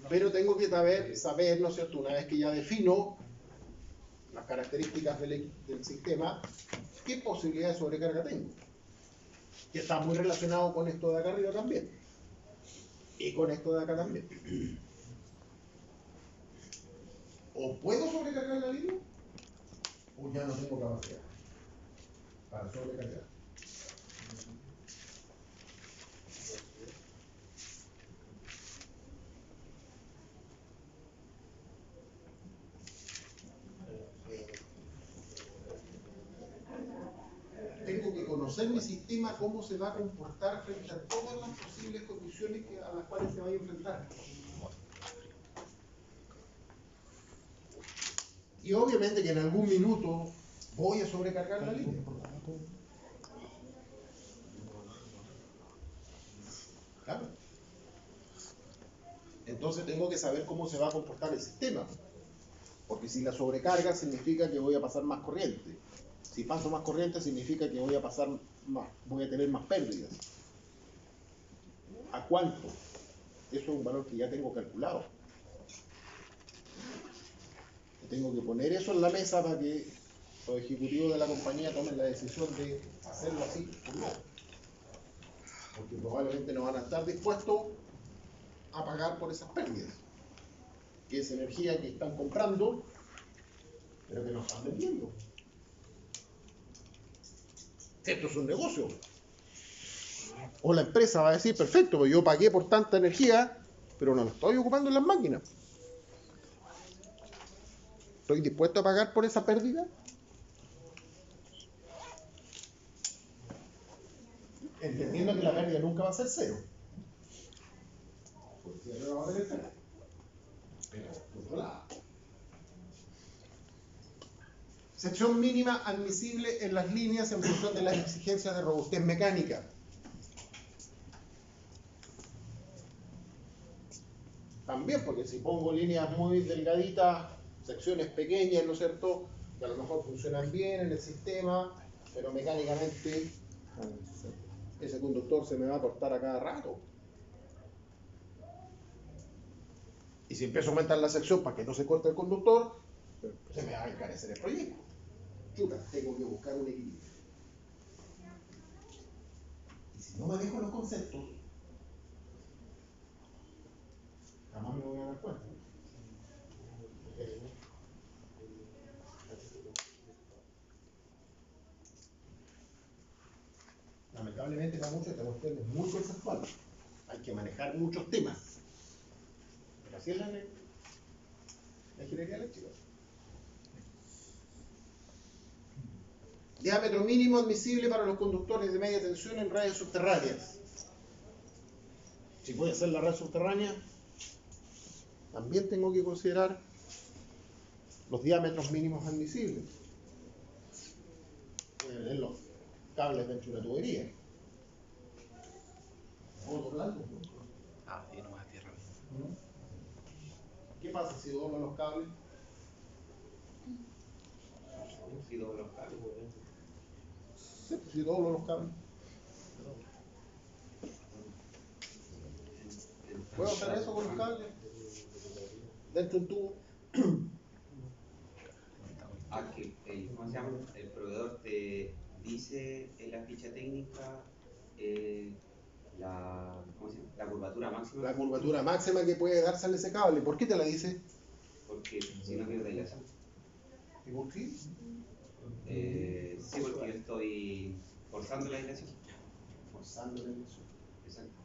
Pero tengo que saber, ¿no es cierto?, una vez que ya defino las características del sistema, qué posibilidad de sobrecarga tengo. Que está muy relacionado con esto de acá arriba también. Y con esto de acá también. ¿O puedo sobrecargar la línea? ¿O ya no tengo capacidad para sobrecargar? Tengo que conocer mi sistema, cómo se va a comportar frente a todas las posibles condiciones a las cuales se va a enfrentar. Y obviamente que en algún minuto voy a sobrecargar la línea. Claro. Entonces tengo que saber cómo se va a comportar el sistema. Porque si la sobrecarga significa que voy a pasar más corriente. Si paso más corriente significa que voy a pasar más, voy a tener más pérdidas. ¿A cuánto? Eso es un valor que ya tengo calculado. Tengo que poner eso en la mesa para que los ejecutivos de la compañía tomen la decisión de hacerlo así o no. Porque probablemente no van a estar dispuestos a pagar por esas pérdidas. Que es energía que están comprando, pero que no están vendiendo. Esto es un negocio. O la empresa va a decir, perfecto, pues yo pagué por tanta energía, pero no la estoy ocupando en las máquinas. ¿Estoy dispuesto a pagar por esa pérdida? Entendiendo que la pérdida nunca va a ser cero. Porque siempre va a haber pérdida. Pero, por otro lado. Sección mínima admisible en las líneas en función de las exigencias de robustez mecánica. También, porque si pongo líneas muy delgaditas, secciones pequeñas, ¿no es cierto?, que a lo mejor funcionan bien en el sistema, pero mecánicamente ese conductor se me va a cortar a cada rato. Y si empiezo a aumentar la sección para que no se corte el conductor, se me va a encarecer el proyecto. Chuta, tengo que buscar un equilibrio. Y si no manejo los conceptos, jamás me voy a dar cuenta. Lamentablemente para muchos esta cuestión es muy conceptual. Hay que manejar muchos temas. Pero así es la ingeniería eléctrica. Diámetro mínimo admisible para los conductores de media tensión en redes subterráneas. Si voy a hacer la red subterránea, también tengo que considerar los diámetros mínimos admisibles. Voy a ver los cables dentro de una tubería. Otro blanco. Ah, sí, nomás a tierra. ¿Qué pasa si doblo los cables? Si doblo los cables. Sí, si doblo los cables. ¿Puedo hacer eso con los cables? Dentro de un tubo. Que ¿cómo se llama? El proveedor te dice en la ficha técnica ¿cómo se llama? La curvatura máxima. La curvatura máxima que puede darse en ese cable. ¿Por qué te la dice? Porque si no pierde aislación. ¿Y por qué? Sí, porque yo estoy forzando la aislación. Forzando la ilusión. Exacto.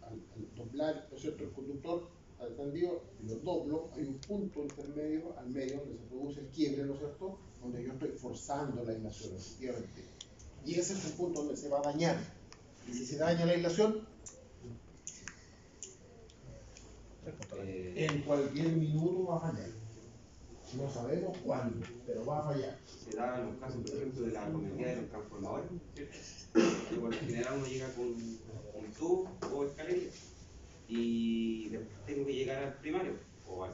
Al doblar, ¿no es cierto?, el conductor al tendido, y lo doblo, hay un punto intermedio al medio donde se produce el quiebre, ¿no es cierto?, donde yo estoy forzando la aislación, efectivamente. Y ese es el punto donde se va a dañar. Y si se daña la aislación, en cualquier minuto va a fallar. No sabemos cuándo, pero va a fallar. Se da en los casos, por ejemplo, de la conectividad de los transformadores, ¿cierto? Que por lo general uno llega con un tubo o escalera y después tengo que llegar al primario, o al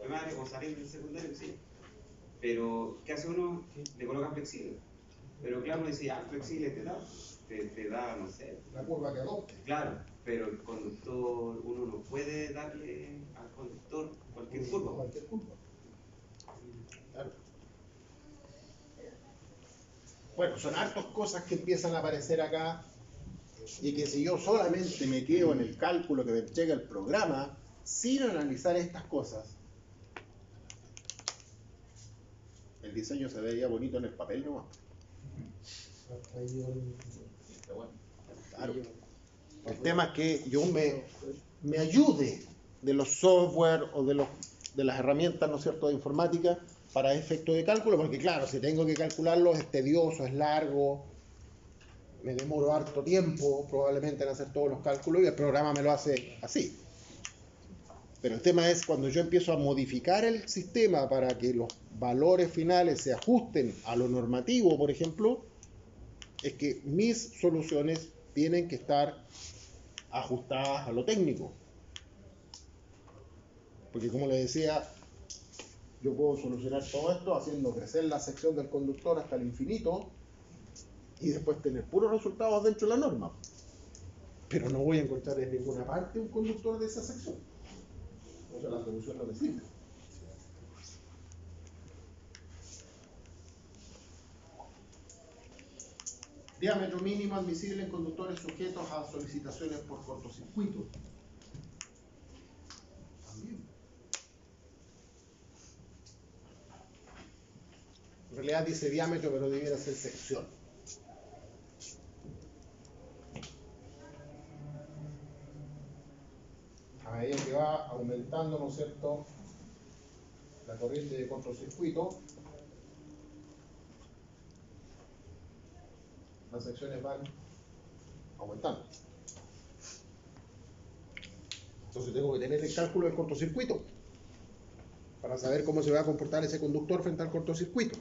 primario, o salir del secundario, sí. Pero, ¿qué hace uno? Le coloca flexible. Pero claro, uno dice, ya, flexible te da, no sé. La curva que adopte. Claro, pero el conductor, uno no puede darle al conductor cualquier curva. Cualquier curva. Claro. Bueno, son hartas cosas que empiezan a aparecer acá y que si yo solamente me quedo en el cálculo que me entrega el programa sin analizar estas cosas, el diseño se veía bonito en el papel nomás. Claro. El tema es que yo me ayude de los software o de las herramientas, ¿no es cierto?, de informática para efectos de cálculo, porque claro, si tengo que calcularlo es tedioso, es largo, me demoro harto tiempo probablemente en hacer todos los cálculos y el programa me lo hace así. Pero el tema es cuando yo empiezo a modificar el sistema para que los valores finales se ajusten a lo normativo, por ejemplo, es que mis soluciones tienen que estar ajustadas a lo técnico. Porque como les decía, yo puedo solucionar todo esto haciendo crecer la sección del conductor hasta el infinito y después tener puros resultados dentro de la norma. Pero no voy a encontrar en ninguna parte un conductor de esa sección. O sea, la solución no me sirve. Diámetro mínimo admisible en conductores sujetos a solicitaciones por cortocircuito. También. En realidad dice diámetro, pero debiera ser sección. A medida que va aumentando, ¿no es cierto?, la corriente de cortocircuito, las secciones van aumentando. Entonces tengo que tener el cálculo del cortocircuito para saber cómo se va a comportar ese conductor frente al cortocircuito.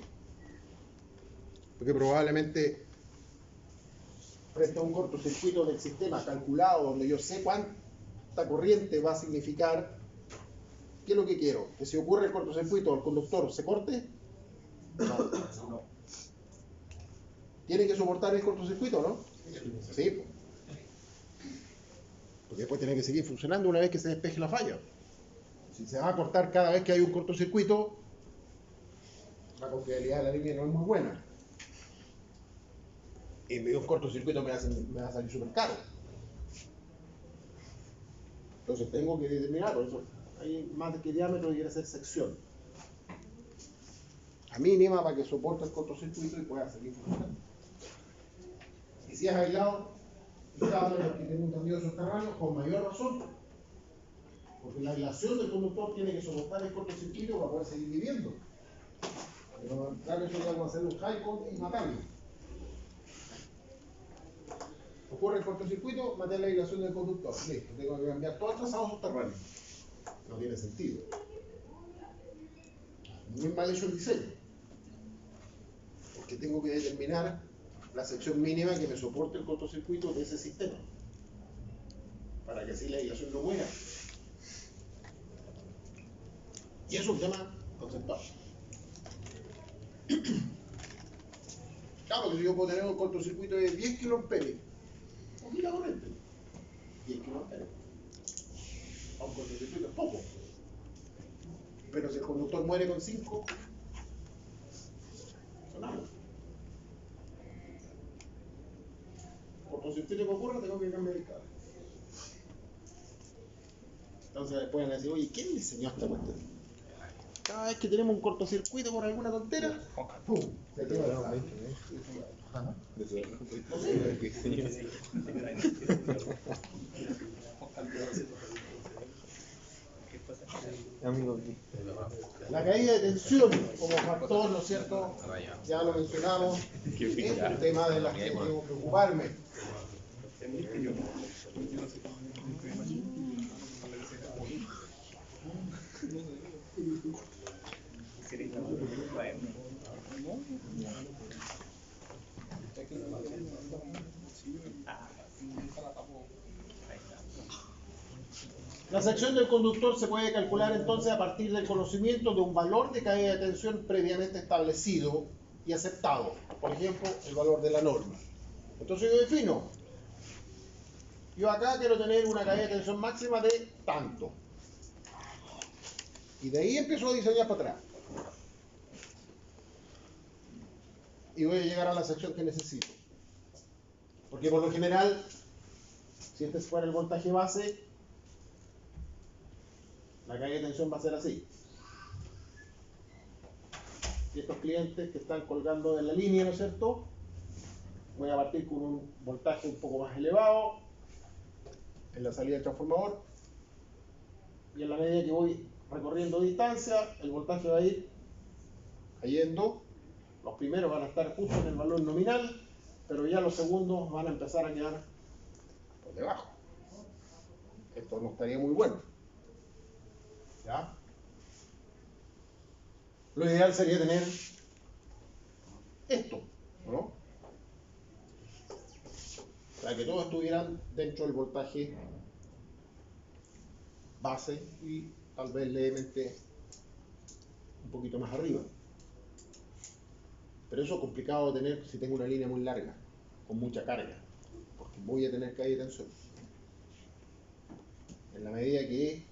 Porque probablemente frente a un cortocircuito del sistema calculado donde yo sé cuánta corriente va a significar, ¿qué es lo que quiero? ¿Que si ocurre el cortocircuito el conductor se corte? No. ¿Tiene que soportar el cortocircuito, no? Sí. Porque después tiene que seguir funcionando una vez que se despeje la falla. Si se va a cortar cada vez que hay un cortocircuito, la confiabilidad de la línea no es muy buena. Y en medio de un cortocircuito me va a salir súper caro. Entonces tengo que determinar, por eso hay más de que diámetro quiere ser sección. A mínima para que soporte el cortocircuito y pueda seguir funcionando. Y si es aislado, y cada vez que tiene un tendido subterráneo, con mayor razón, porque la aislación del conductor tiene que soportar el cortocircuito para poder seguir viviendo. Pero claro, eso vamos a hacer un high point y matarlo. Ocurre el cortocircuito, maté la aislación del conductor. Listo, tengo que cambiar todo el trazado subterráneo. No tiene sentido. Muy mal hecho el diseño. Porque tengo que determinar la sección mínima que me soporte el cortocircuito de ese sistema. para que así la aislación no muera. Y eso se llama conceptual. Claro, que si yo puedo tener un cortocircuito de 10 kiloamperes, poquita corriente, 10 kiloamperes. A un cortocircuito es poco. Pero si el conductor muere con 5, sonamos. Cortocircuito que ocurra, tengo que cambiar el cable. Entonces después van a decir, oye, ¿quién diseñó esta cuestión? Cada vez que tenemos un cortocircuito por alguna tontera, ¡pum! Se quema el cable. La caída de tensión como factor, ¿no es cierto? Ya lo mencionamos, es un tema de las que tengo que ocuparme. La sección del conductor se puede calcular entonces a partir del conocimiento de un valor de caída de tensión previamente establecido y aceptado. Por ejemplo, el valor de la norma. Entonces yo defino, yo acá quiero tener una caída de tensión máxima de tanto. Y de ahí empiezo a diseñar para atrás. Y voy a llegar a la sección que necesito. Porque por lo general, si este fuera el voltaje base, la caída de tensión va a ser así. Y estos clientes que están colgando en la línea, ¿no es cierto? Voy a partir con un voltaje un poco más elevado en la salida del transformador. Y en la medida que voy recorriendo distancia, el voltaje va a ir cayendo. Los primeros van a estar justo en el valor nominal, pero ya los segundos van a empezar a quedar por debajo. Esto no estaría muy bueno. ¿Ya? Lo ideal sería tener esto, ¿no? Para que todos estuvieran dentro del voltaje base y tal vez levemente un poquito más arriba. Pero eso es complicado de tener si tengo una línea muy larga, con mucha carga, porque voy a tener caída de tensión. En la medida que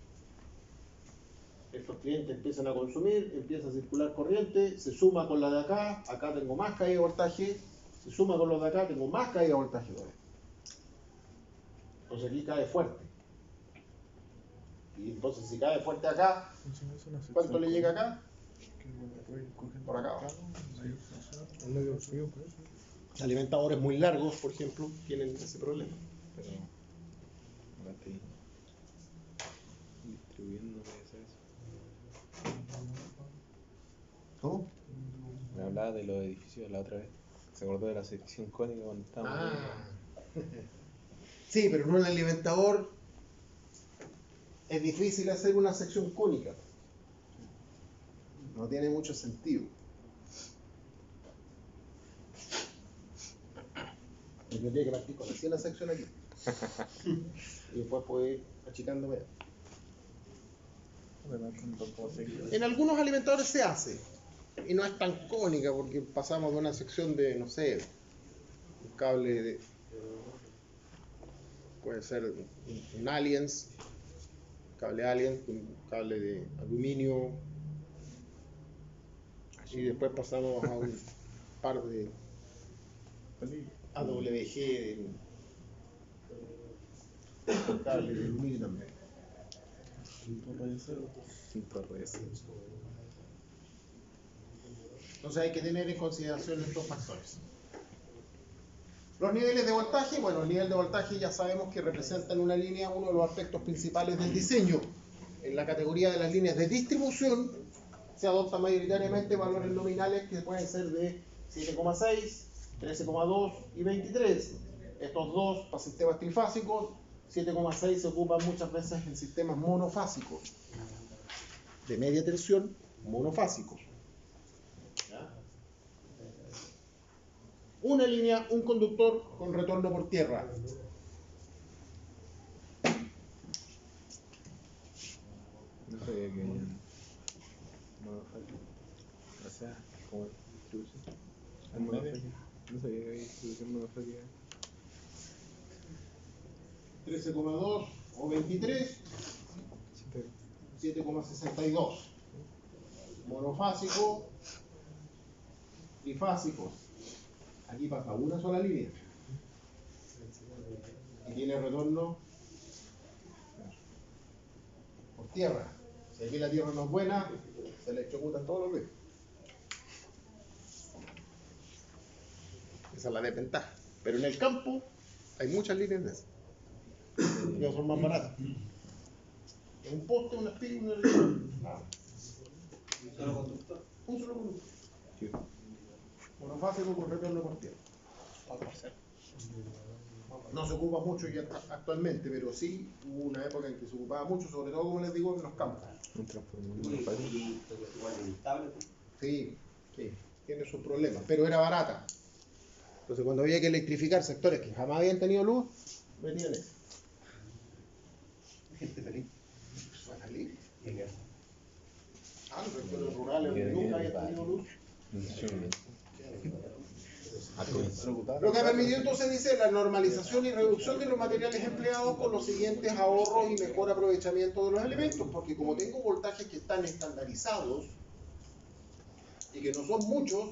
estos clientes empiezan a consumir, empieza a circular corriente, se suma con la de acá, acá tengo más caída de voltaje, se suma con los de acá, tengo más caída de voltaje todavía. Entonces aquí cae fuerte. Y entonces si cae fuerte acá, ¿cuánto le llega acá? Por acá abajo. Alimentadores muy largos, por ejemplo, tienen ese problema. Pero ahora estoy distribuyendo eso. ¿Cómo? Me hablaba de los edificios la otra vez. Se acordó de la sección cónica cuando estábamos. Sí, pero en un alimentador es difícil hacer una sección cónica. No tiene mucho sentido. Yo tendría que partir con así la sección aquí. Y después puedo ir achicándome. En algunos alimentadores se hace. Y no es tan cónica porque pasamos de una sección de, no sé, un cable de... Puede ser un Alliance, cable Alliance, un cable de aluminio. Y después pasamos a un par de AWG, un cable de aluminio también. Entonces hay que tener en consideración estos factores. Los niveles de voltaje, bueno, el nivel de voltaje ya sabemos que representa en una línea uno de los aspectos principales del diseño. En la categoría de las líneas de distribución se adoptan mayoritariamente valores nominales que pueden ser de 7,6, 13,2 y 23. Estos dos para sistemas trifásicos, 7,6 se ocupan muchas veces en sistemas monofásicos, de media tensión monofásicos. Una línea, un conductor con retorno por tierra. sabía que monofásico. O sea, como distribución. Es monofásico. No sabía que había distribución monofásica. 13,2 o 23, 7,62. Monofásico, trifásico. Aquí pasa una sola línea. Y tiene retorno por tierra. Si aquí la tierra no es buena, se le electrocutan todos los días. Esa es la desventaja. Pero en el campo hay muchas líneas de esas. No son más baratas. Un poste, una espiga, una línea. Nada. ¿Un solo conductor? Un solo conductor. Monofásico con retorno por tierra. No se ocupa mucho ya actualmente, pero sí hubo una época en que se ocupaba mucho, sobre todo, como les digo, en los campos. Un transformador Y monofásico. igual de inestable. Sí, sí, tiene sus problemas, pero era barata. Entonces, cuando había que electrificar sectores que jamás habían tenido luz, metían eso. Gente feliz. Suena feliz. Ah, los sectores rurales donde nunca había tenido luz. Lo que permitió entonces, dice, la normalización y reducción de los materiales empleados con los siguientes ahorros y mejor aprovechamiento de los elementos, porque como tengo voltajes que están estandarizados y que no son muchos,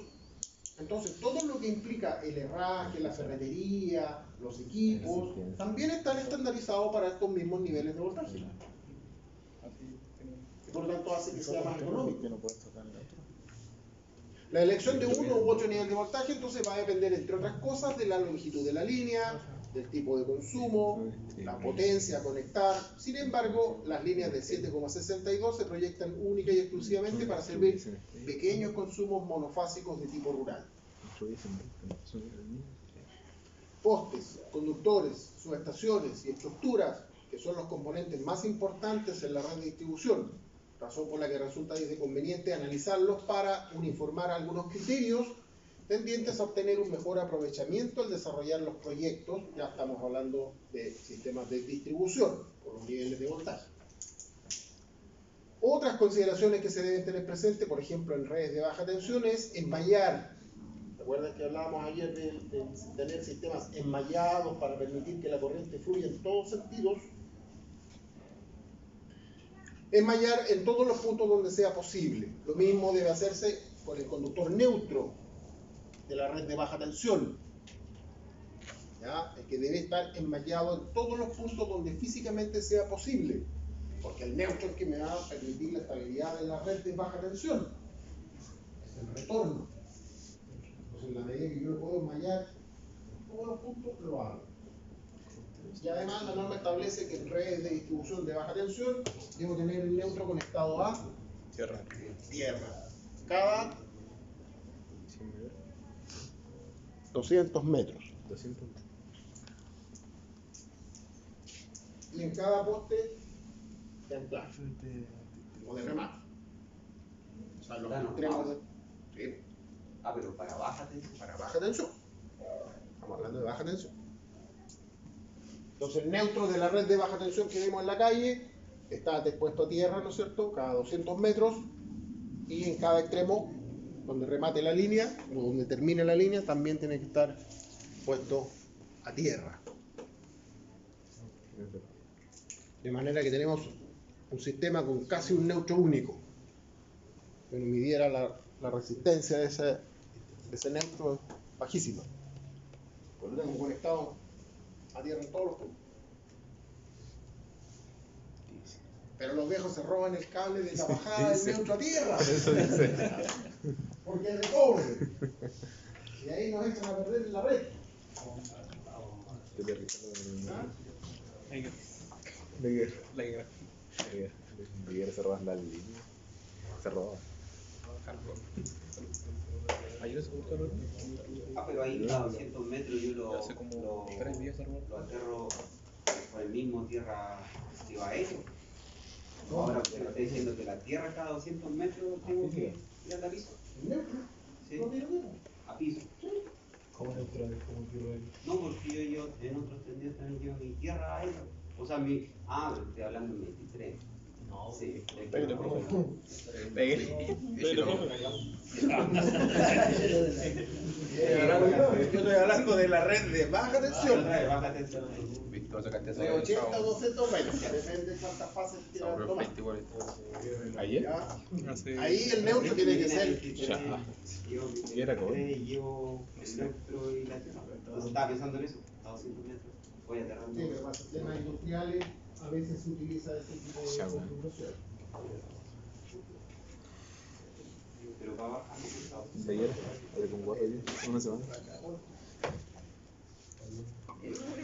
entonces todo lo que implica el herraje, la ferretería, los equipos, también están estandarizados para estos mismos niveles de voltaje. Y por lo tanto hace que sea más económico. Que no puedes tocar el otro. La elección de uno u otro nivel de voltaje entonces va a depender, entre otras cosas, de la longitud de la línea, del tipo de consumo, la potencia a conectar. Sin embargo, las líneas de 7,62 se proyectan única y exclusivamente para servir pequeños consumos monofásicos de tipo rural. Postes, conductores, subestaciones y estructuras, que son los componentes más importantes en la red de distribución, razón por la que resulta desde conveniente analizarlos para uniformar algunos criterios tendientes a obtener un mejor aprovechamiento al desarrollar los proyectos. Ya estamos hablando de sistemas de distribución por los niveles de voltaje. Otras consideraciones que se deben tener presentes, por ejemplo, en redes de baja tensión, es enmallar. ¿Recuerdan que hablábamos ayer de tener sistemas enmallados para permitir que la corriente fluya en todos sentidos? Enmallar en todos los puntos donde sea posible. Lo mismo debe hacerse con el conductor neutro de la red de baja tensión. ¿Ya? El que debe estar enmallado en todos los puntos donde físicamente sea posible. Porque el neutro es el que me va a permitir la estabilidad de la red de baja tensión. Es el retorno. Entonces, en la medida que yo lo puedo enmallar en todos los puntos, lo hago. Y además la norma establece que en redes de distribución de baja tensión debo tener el neutro conectado a Tierra. tierra. Cada 200 metros. 200. Y en cada poste de anclaje o de remate. O sea, los extremos de... Sí, Ah, pero para baja tensión. para baja tensión. Estamos hablando de baja tensión. Entonces el neutro de la red de baja tensión que vemos en la calle está dispuesto a tierra, ¿no es cierto? Cada 200 metros, y en cada extremo, donde remate la línea, o donde termine la línea, también tiene que estar puesto a tierra. De manera que tenemos un sistema con casi un neutro único. Que nos midiera la resistencia de ese neutro bajísima. Pues lo tenemos conectado a tierra en todos los puntos. Pero los viejos se roban el cable de la bajada del neutro a tierra. Eso dice. Porque es de cobre. Y ahí nos echan a perder la red. De guerra se roban las líneas. Se roban. Ayer se gustó el Ah, pero ahí a 200 metros yo lo hace como 3 días se robó. lo aterro por el mismo tierra aéreo. Ahora usted me está diciendo que la tierra cada 200 metros tengo que ir a piso. ¿El neutro? Sí, ¿No tiene neutro? a piso. ¿Cómo neutrales? ¿Cómo tierra aérea? No, porque yo en otros tendidos también llevo mi tierra aérea. O sea, pero estoy hablando en 23. Sí, Pégale, profe. Pégale. Pégale, profe. Yo estoy hablando de la red de baja tensión. Baja tensión. Víctor, sacaste De 80 o 220, depende de cuántas fases quieras tomar. ¿Ayer? ¿Ya? Hace... Ahí el neutro tiene que ser. Ya. Y era cobre. Llevo el neutro y la tierra. Entonces estaba pensando en eso. A 200 metros. Voy aterrando. Sí, pero para sistemas industriales a veces se utiliza ese tipo de configuración. Pero para bajar, De ayer, hace como 4 días, una semana.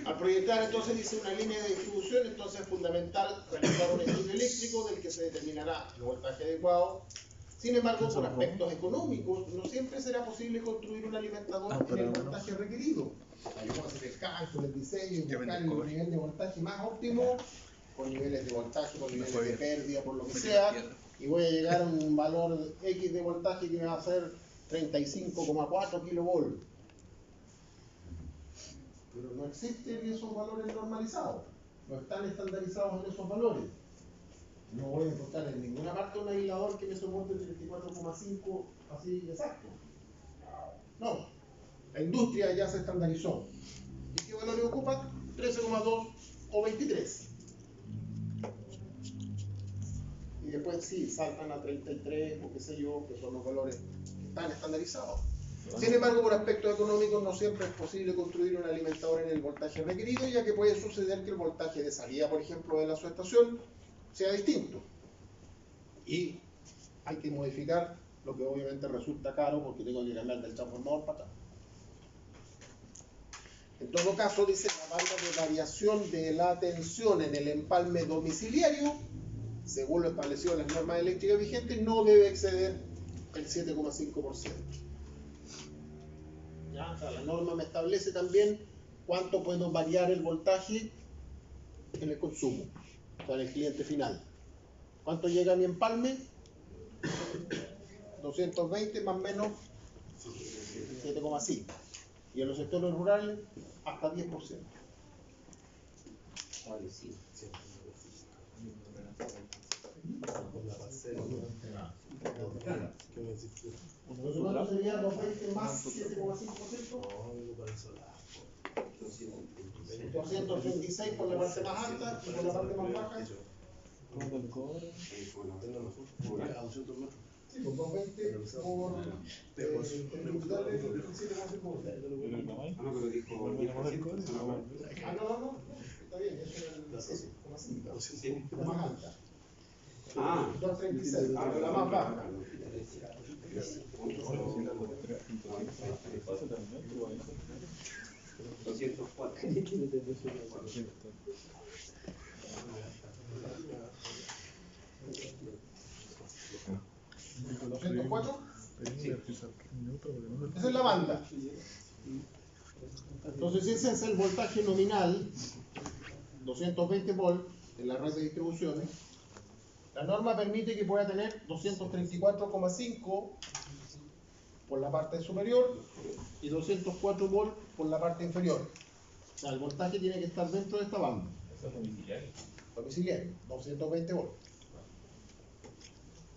Al proyectar entonces dice una línea de distribución, entonces es fundamental realizar un estudio eléctrico del que se determinará el voltaje adecuado. Sin embargo, por aspectos económicos, no siempre será posible construir un alimentador en el voltaje requerido. Hay que hacer el cálculo, el diseño y buscar el nivel de voltaje más óptimo, con niveles de voltaje, con niveles de pérdida, por lo que sea, y voy a llegar a un valor X de voltaje que va a ser 35,4 kilovolts. Pero no existen esos valores normalizados, no están estandarizados en esos valores. No voy a encontrar en ninguna parte un aislador que me soporte 34,5 así exacto. No, la industria ya se estandarizó. ¿Y qué valores ocupa? 13,2 o 23. Y después sí, saltan a 33 o qué sé yo, que son los valores que están estandarizados. Sin embargo, por aspectos económicos no siempre es posible construir un alimentador en el voltaje requerido, ya que puede suceder que el voltaje de salida, por ejemplo, de la subestación sea distinto. Y hay que modificar, lo que obviamente resulta caro porque tengo que cambiar del transformador para acá. En todo caso, dice la banda de variación de la tensión en el empalme domiciliario, según lo establecido en las normas eléctricas vigentes, no debe exceder el 7,5%. ¿Ya? O sea, la norma me establece también cuánto puedo variar el voltaje en el consumo, o sea, en el cliente final. ¿Cuánto llega a mi empalme? 220 más o menos 7,5. Y en los sectores rurales hasta 10%. sí. Entonces, ¿cuánto sería 220 más 7,5%? 236 por la parte más alta y por la parte más baja. Sí, pues 220 por el industrial de 7,5%. Ah, no, pero dijo 10%. Ah, no, está bien, eso era el 7,5. La más alta. Ah, 236, pero la más baja. ¿204? Esa es la banda. Entonces, si ese es el voltaje nominal, 220 volts en la red de distribuciones, la norma permite que pueda tener 234,5 por la parte superior y 204 volts por la parte inferior. O sea, el voltaje tiene que estar dentro de esta banda. Domiciliario, 220 volts.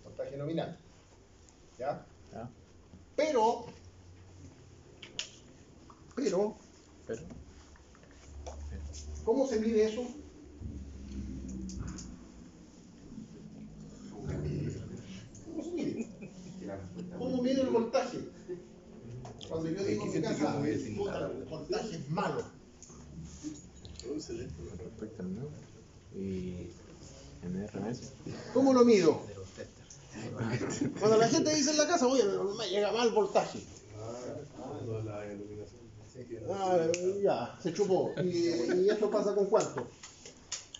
Voltaje nominal. ¿Ya? Pero, ¿cómo se mide eso? ¿Cómo se mide? ¿Cómo mide el voltaje? Cuando yo digo en mi casa, puta, el voltaje es malo. Respecto al nuevo. Y en RMS. ¿Cómo lo mido? Cuando la gente dice en la casa, oye, me llega mal voltaje. Ah, ya, se chupó. ¿Y esto pasa con cuánto?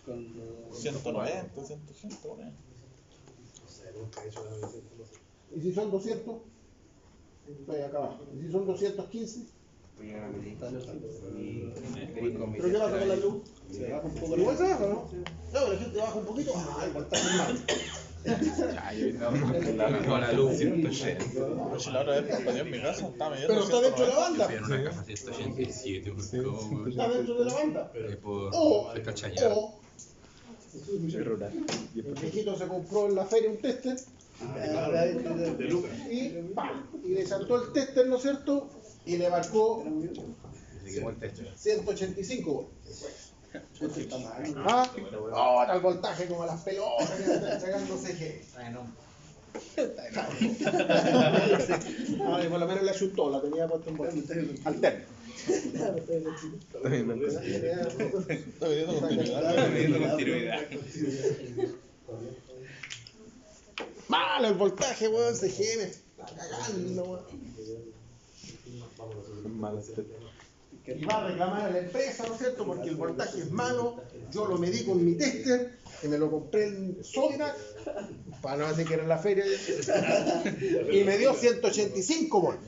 Con 190, 190. ¿Y si son 200? Estoy acá abajo. ¿Y si son 215? voy a medir. ¿Pero qué pasa con la luz? Se baja un poco. Igual se baja, ¿no? No, pero la gente baja un poquito. Ah, el voltaje es malo. Con la luz. Pero si la otra vez acompañé en mi casa, estaba midiendo. Pero está dentro de la banda. Pero una caja 187, Está dentro de la banda. por O, el cachañar. o Es rural. El viejito se compró en la feria un tester De Lucas. y ¡pam! Y le saltó el tester, ¿no es cierto? Y le marcó Se quemó el techo. 185 volts. ¿Ah? Ahora el voltaje como las pelotas que me están entregando CG. No, y por lo menos le chutó, la tenía puesta en voltaje alterno. Está viendo el cosa. Está viendo continuidad. Malo el voltaje, weón, CG me está cagando, weón. Malo. Y va a reclamar a la empresa, ¿no es cierto? Porque el voltaje es malo. Yo lo medí con mi tester, que me lo compré en Sodimac, para no decir que era en la feria, y me dio 185 volts.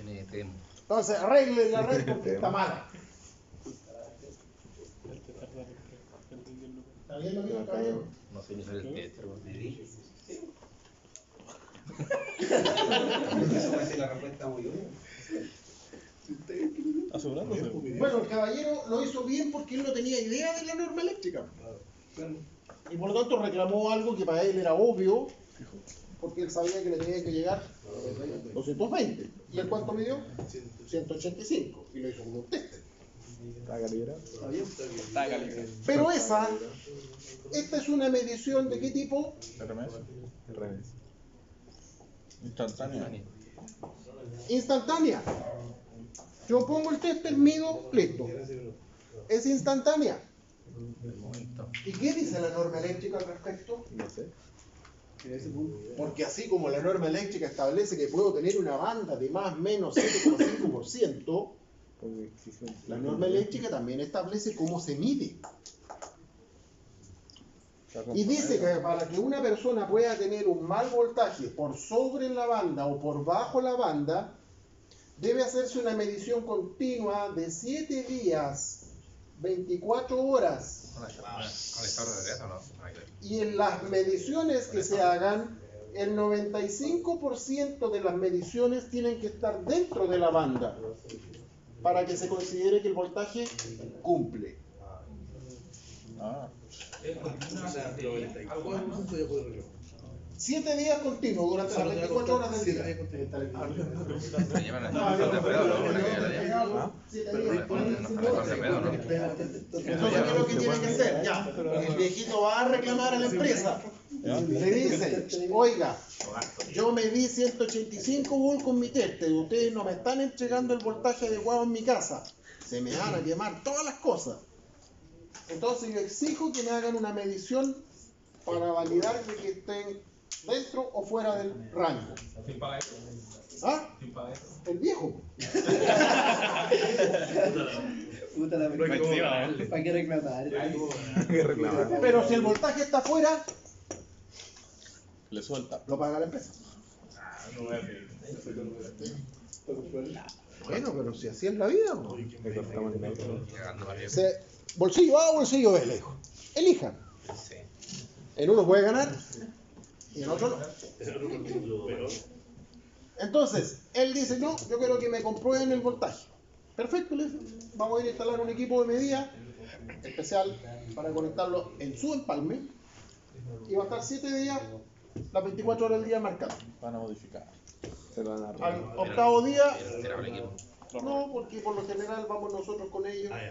Entonces arregle la red porque está mala. ¿Está viendo bien, caballero? No sé ni saber el tester, weón. Me dije. Eso puede ser la respuesta muy buena. Asegurándose. Bueno, el caballero lo hizo bien porque él no tenía idea de la norma eléctrica. Y por lo tanto reclamó algo que para él era obvio, porque él sabía que le tenía que llegar 220. ¿Y él cuánto me dio? 185. Y lo hizo con un tester. Está calibrado. Está caliente. Pero esta es una medición de qué tipo? RMS. Al revés. Instantánea. Instantánea. Yo pongo el tester, mido, listo. Es instantánea. ¿Y qué dice la norma eléctrica al respecto? No sé. Porque así como la norma eléctrica establece que puedo tener una banda de más o menos 7,5%, Porque existe la norma eléctrica también establece cómo se mide. Y dice que para que una persona pueda tener un mal voltaje por sobre la banda o por bajo la banda, debe hacerse una medición continua de 7 días, 24 horas. ¿Conectador de red o no? Y en las mediciones que se hagan, el 95% de las mediciones tienen que estar dentro de la banda para que se considere que el voltaje cumple. Ah, 7 días continuos durante las 24 horas del día. Se llevan a conectador de red o no? Para que la lleven. 7 días Conectador de red o no? Entonces, ¿qué es lo que tiene que hacer? Ya, el viejito va a reclamar a la empresa. Le dice, oiga, yo me di 185 volts con mi tester, ustedes no me están entregando el voltaje adecuado en mi casa. Se me van a quemar todas las cosas. Entonces yo exijo que me hagan una medición para validar de que estén dentro o fuera del rango. ¿Quién paga eso? ¿Ah? ¿Quién paga eso? El viejo. Puta la película. ¿Para qué reclamar? que reclamar. Pero si el voltaje está fuera, le suelta. lo paga la empresa. No voy a pedir. Bueno, pero si así es la vida, ¿no? Le cortamos el metro. Llegando varios. Bolsillo A o bolsillo B, le dijo. Elijan. Sí. En uno puede ganar y en otro no. Entonces, él dice, no, yo quiero que me comprueben el voltaje. Perfecto, le dice. Vamos a ir a instalar un equipo de medida especial para conectarlo en su empalme y va a estar 7 días, las 24 horas del día marcado. Van a modificar. Se lo van a Al arreglar. octavo día, Tiraba el equipo. no, porque por lo general vamos nosotros con ellos. Ahí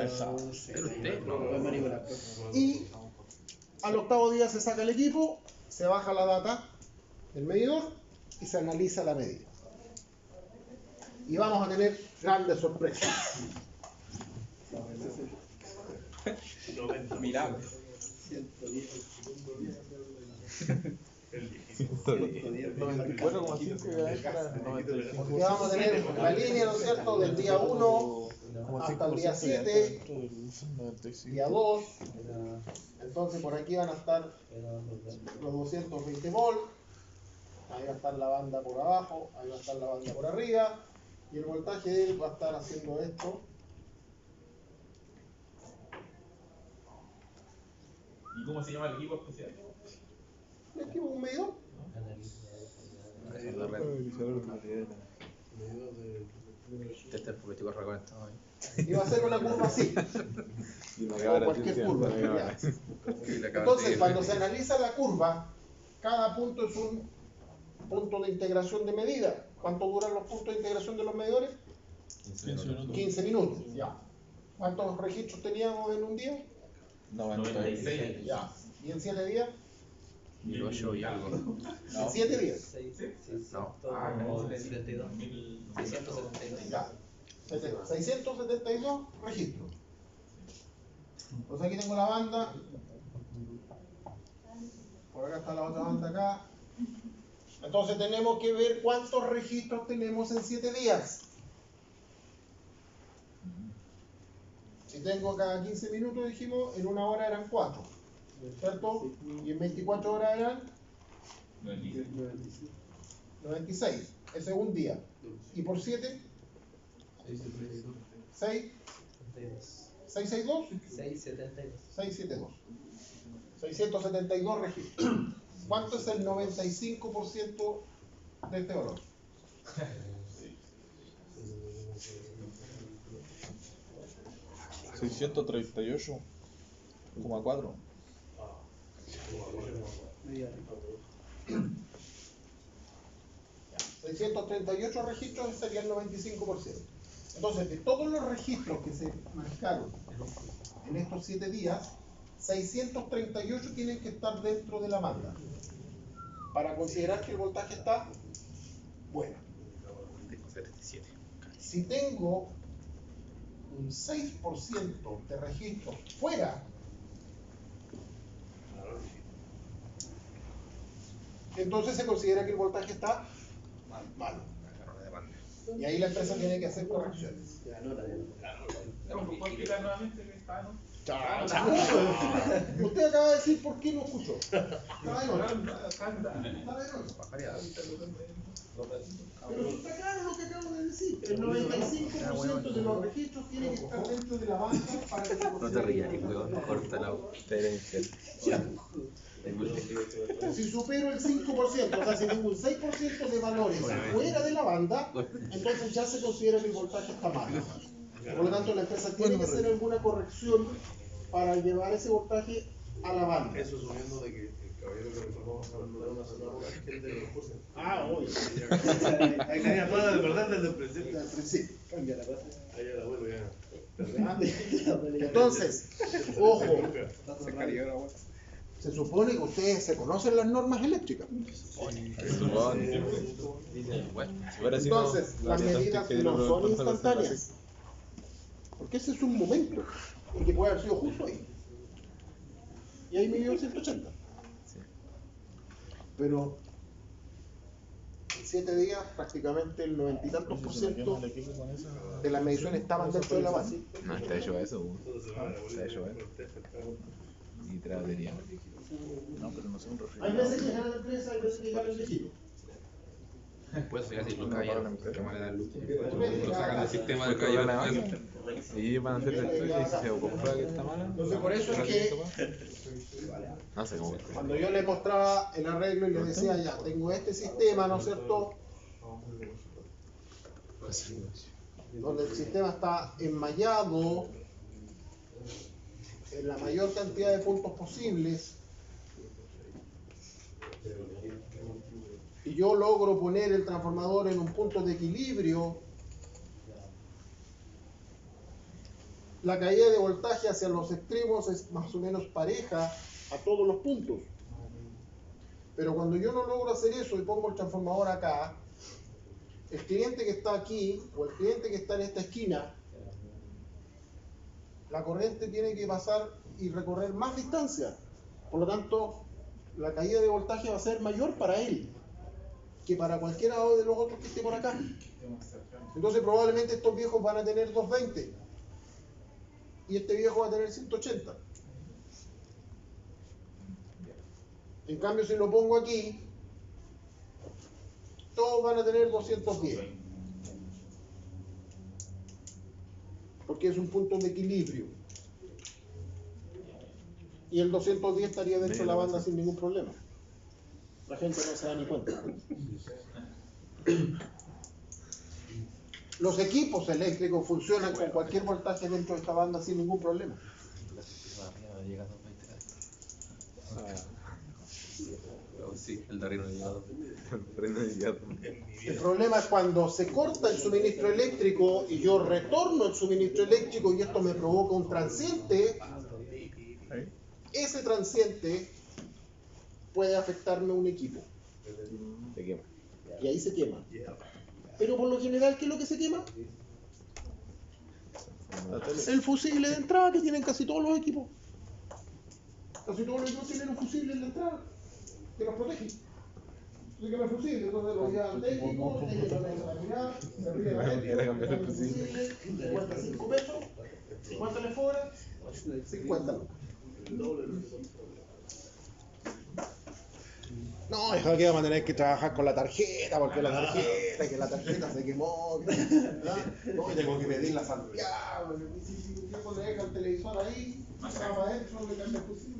está. Pero usted, no. Y al octavo día se saca el equipo, se baja la data del medidor y se analiza la medida. Y vamos a tener grandes sorpresas. Milagro. 94,5 extra. Porque vamos a tener la línea, ¿no es cierto?, del día 1 hasta el día 7, día 2. Entonces por aquí van a estar los 220 volts. Ahí va a estar la banda por abajo, ahí va a estar la banda por arriba. Y el voltaje de él va a estar haciendo esto. ¿Y cómo se llama el equipo especial? El equipo un medidor. Conectador de red. Tester porque estoy reconectado ahí. Y va a ser una curva así. Y una O cámara cualquier curva. una cámara. Ya. Entonces, cuando se analiza la curva, cada punto es un punto de integración de medida. ¿Cuánto duran los puntos de integración de los medidores? 15 minutos. Ya. ¿Cuántos registros teníamos en un día? 96. Ya. ¿Y en 7 días? 1008 y algo. En 7 días. 672. Ya. 672 registros. Pues aquí tengo la banda. Por acá está la otra banda acá. Entonces tenemos que ver cuántos registros tenemos en 7 días. Si tengo cada 15 minutos, dijimos, en 1 hora eran 4. ¿Cierto? Y en 24 horas eran 96. Ese es un día. ¿Y por 7? 6. 662. 672. 672 registros. ¿Cuánto es el 95% de este valor? $638,4. 638 registros sería el 95%. Entonces, de todos los registros que se marcaron en estos 7 días, 638 tienen que estar dentro de la banda para considerar que el voltaje está bueno. Si tengo un 6% de registros fuera, entonces se considera que el voltaje está malo. Y ahí la empresa tiene que hacer correcciones. ¿Puedo explicar nuevamente qué está, no? Usted acaba de decir por qué no escuchó. Estaba en orden. Pero está claro lo que acabo de decir. El 95% de los registros tiene que estar dentro de la banda para que se No te considere rías, que el weón, voltaje córtalo. Si supero el 5%, o sea, si tengo un 6% de valores fuera de la banda, entonces ya se considera que el voltaje está mal. Por lo tanto, la empresa tiene que hacer alguna corrección para llevar ese voltaje a la banda. Eso asumiendo de que el caballero que reformamos va a mandar una sola bola gente de los cursos. Obvio. Ahí tenía toda de verdad desde el principio. Al principio. Cambia la cosa. Ahí el abuelo ya. Entonces, ojo, Se cayó la agua. se supone que ustedes se conocen las normas eléctricas. Entonces, las medidas no son instantáneas. Porque ese es un momento en que puede haber sido justo ahí. Y ahí midió 180. Pero en 7 días prácticamente el 90 y tantos % de las mediciones estaban dentro de la base. No, está hecho eso. Está hecho eso. Y trabajaría. No, pero no sé un refri. Hay veces que gana la empresa, hay veces que gana el equipo. Puedes sacar 6 lucas ya, que me da luz. Depende, Lo sacan del sistema del caballero. Y ellos van a hacer el estudio y si se comprueba que está mala. Entonces, por eso es que No sé cómo. cuando yo le mostraba el arreglo y le decía, ya, tengo este sistema, ¿no es cierto? Donde el sistema está enmallado en la mayor cantidad de puntos posibles, y yo logro poner el transformador en un punto de equilibrio, la caída de voltaje hacia los extremos es más o menos pareja a todos los puntos. Pero cuando yo no logro hacer eso y pongo el transformador acá, el cliente que está aquí o el cliente que está en esta esquina, la corriente tiene que pasar y recorrer más distancia. Por lo tanto, la caída de voltaje va a ser mayor para él que para cualquiera de los otros que esté por acá. Entonces probablemente estos viejos van a tener 220 y este viejo va a tener 180. En cambio, si lo pongo aquí, todos van a tener 210. Porque es un punto de equilibrio. Y el 210 estaría dentro de la banda sin ningún problema. La gente no se da ni cuenta. Los equipos eléctricos funcionan con cualquier voltaje dentro de esta banda sin ningún problema. Sí, el de arriba no llegado. El problema es cuando se corta el suministro eléctrico y yo retorno el suministro eléctrico y esto me provoca un transiente. Ese transiente puede afectarme un equipo. Se quema. Y ahí se quema. Pero por lo general, ¿qué es lo que se quema? El fusible de entrada que tienen casi todos los equipos. Casi todos los equipos tienen un fusible en la entrada que los protege. Se quema el fusible, entonces lo llevan técnico, se ríe la gente, el fusible, 55 pesos, 50 le fuera, 50 lucas. No, es que vamos a tener que trabajar con la tarjeta, porque la tarjeta se quemó, ¿verdad? No, y tengo que pedirla a Santiago, y yo cuando deja el televisor ahí, va para adentro, le cambia el fusible.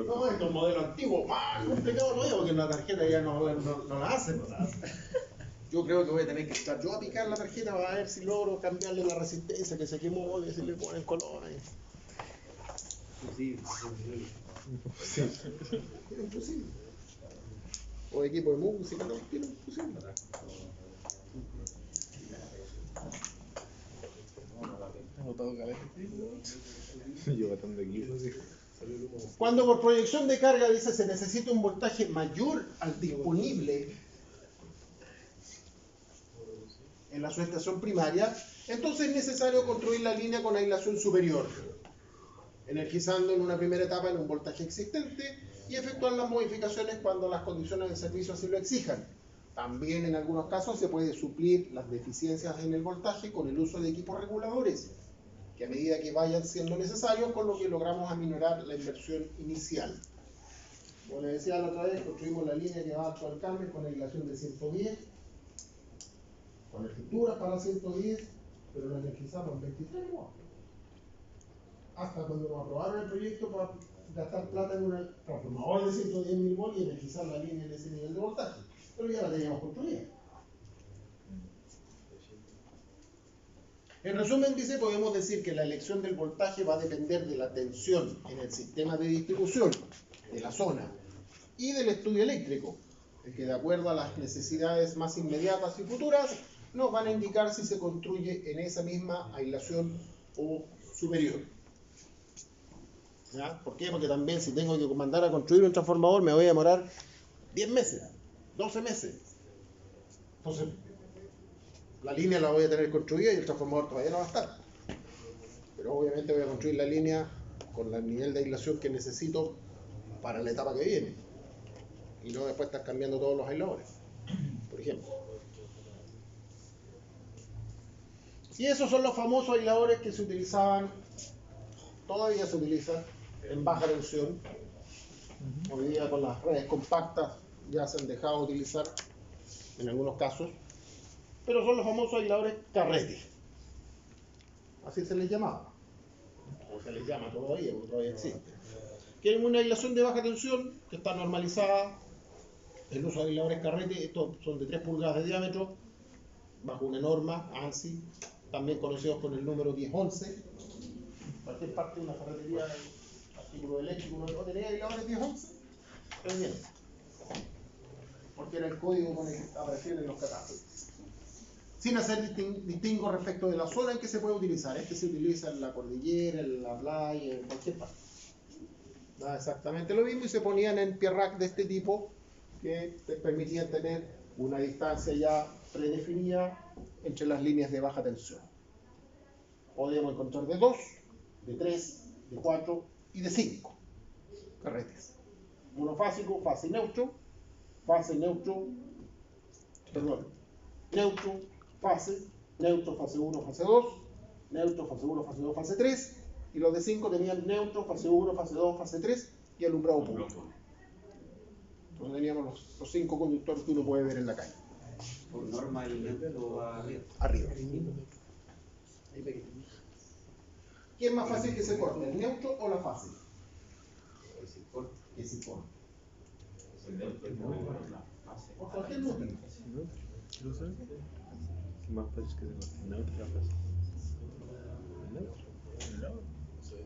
No, estos modelos antiguos, más complicado todavía, porque la tarjeta ya no la hacen. Yo creo que voy a tener que estar yo a picar la tarjeta para ver si logro cambiarle la resistencia que se quemó, y si le ponen color ahí. Imposible. O equipo de música, no, tiene imposible. Yo bastante equipo, sí. Cuando por proyección de carga dice se necesita un voltaje mayor al disponible en la subestación primaria, entonces es necesario construir la línea con aislación superior, energizando en una primera etapa en un voltaje existente y efectuar las modificaciones cuando las condiciones de servicio así lo exijan. También en algunos casos se puede suplir las deficiencias en el voltaje con el uso de equipos reguladores, que a medida que vayan siendo necesarios, con lo que logramos aminorar la inversión inicial. Como les decía la otra vez, construimos la línea que va a Actual Carmen con aislación de 110, con estructuras para 110, pero la energizamos en 23 watts. Hasta cuando nos aprobaron el proyecto para gastar plata en un transformador de 110.000 volts y energizar la línea en ese nivel de voltaje. Pero ya la teníamos construida. En resumen, dice, podemos decir que la elección del voltaje va a depender de la tensión en el sistema de distribución, de la zona, y del estudio eléctrico, el que de acuerdo a las necesidades más inmediatas y futuras, nos van a indicar si se construye en esa misma aislación o superior. ¿Ya? ¿Por qué? Porque también si tengo que mandar a construir un transformador me voy a demorar 10 meses, 12 meses. Entonces, la línea la voy a tener construida y el transformador todavía no va a estar. Pero obviamente voy a construir la línea con el nivel de aislación que necesito para la etapa que viene. Y no después estar cambiando todos los aisladores, por ejemplo. Y esos son los famosos aisladores que se utilizaban, todavía se utilizan en baja tensión. Hoy día con las redes compactas ya se han dejado de utilizar en algunos casos. Pero son los famosos aisladores carrete. Así se les llamaba. O se les llama todavía, porque todavía existe. Que es una aislación de baja tensión que está normalizada. El uso de aisladores carrete, estos son de 3 pulgadas de diámetro, bajo una norma ANSI, también conocidos con el número 1011. Cualquier parte de una ferretería, artículo eléctrico, ¿no tenía aisladores 1011? Pues bien, porque era el código con el que aparecían en los catálogos. Sin hacer distingo respecto de la zona en que se puede utilizar. Este se utiliza en la cordillera, en la playa, en cualquier parte. Da exactamente lo mismo y se ponían en pierrac de este tipo que te permitían tener una distancia ya predefinida entre las líneas de baja tensión. Podemos encontrar de 2, de 3, de 4 y de 5 carretes. Monofásico, fase neutro, neutro, fase 1, fase 2, neutro, fase 1, fase 2, fase 3, y los de 5 tenían neutro, fase 1, fase 2, fase 3 y alumbrado público. Entonces teníamos los 5 conductores que uno puede ver en la calle. Por norma el neutro va arriba. Arriba. ¿Qué es más fácil que se corte, el neutro o la fase? Que se corte. Por cualquier motivo. ¿Lo sabes? Es más fácil que se corte. Neutro, la fase. Neutro.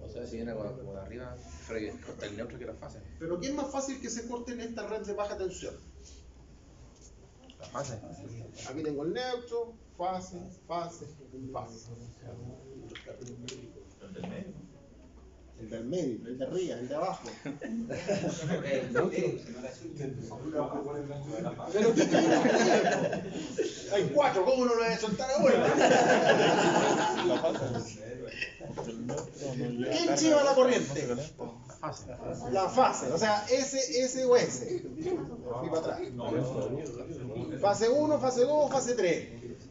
O sea, si viene como de arriba, pero que corta el neutro que la fase. Pero ¿qué es más fácil que se corte en esta red de baja tensión? La fase. Aquí tengo el neutro, fase, fase, fase. El del medio, el de arriba, el de abajo. Pero ¿qué hay 4, ¿cómo no lo voy a soltar ahora? ¿Quién lleva la corriente? La fase, o sea, S o S. Fui para atrás. Fase 1, fase 2, fase 3.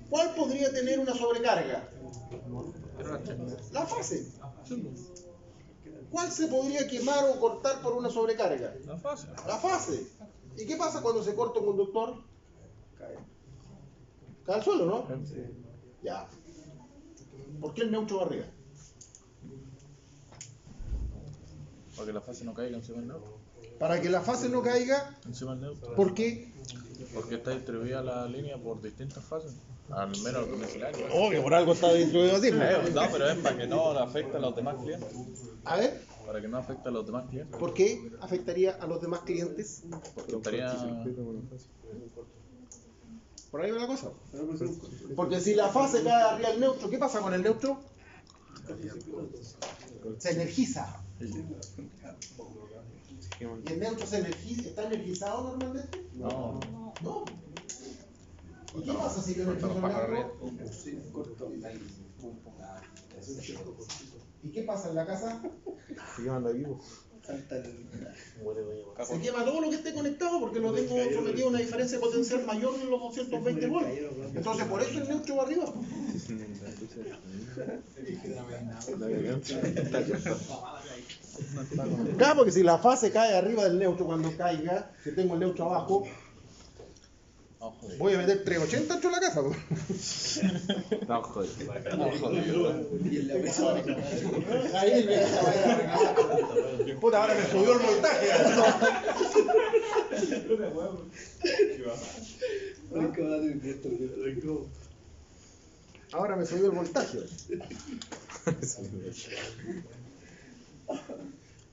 ¿Cuál podría tener una sobrecarga? La fase. ¿Cuál se podría quemar o cortar por una sobrecarga? La fase. La fase. ¿Y qué pasa cuando se corta un conductor? Cae al suelo, ¿no? Ya. ¿Por qué el neutro va arriba? Para que la fase no caiga encima del neutro. Para que la fase no caiga, Encima del neutro. ¿por qué? Porque está distribuida la línea por distintas fases. Al menos domiciliario. Obvio, por algo está distribuido así. No, pero es para que no afecte a los demás clientes. A ver, Para que no afecte a los demás clientes. ¿por qué afectaría a los demás clientes? Porque estaría. Por ahí va la cosa. Porque si la fase cae arriba del neutro, ¿qué pasa con el neutro? Se energiza. ¿Y el neutro está energizado normalmente? No. No. ¿Y qué pasa si yo energizo el neutro? ¿Y qué pasa en la casa? Se queman de vivo. Se quema todo lo que esté conectado porque lo tengo sometido a una diferencia potencial mayor de los 220 volts. Entonces por eso el neutro va arriba. Claro, porque si la fase cae arriba del neutro cuando caiga, si tengo el neutro abajo, voy a meter 380 dentro de la casa. No, joder. Ahí puta, ahora me subió el voltaje. Ahora me subió el voltaje.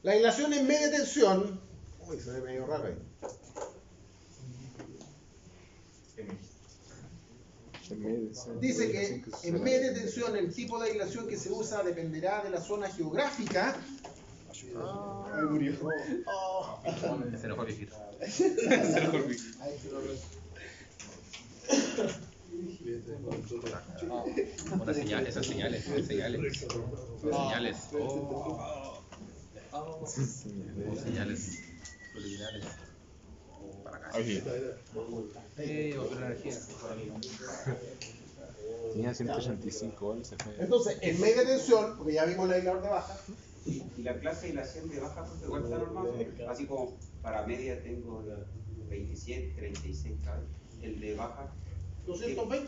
La aislación en media tensión. Uy, se ve medio raro ahí. Dice que en media tensión el tipo de aislación que se usa dependerá de la zona geográfica. Ay, murió. Oh. Se enojó el viejito. Una señal, esas señales, señales. Señales. Señales subliminales. Para acá. Otra energía. Tenía 185 volts. Entonces, en media tensión, porque ya vimos el aislador de baja. Y la clase de aislación de baja pues, igual está normal. Así como para media tengo 27, 36 cables. El de baja 220.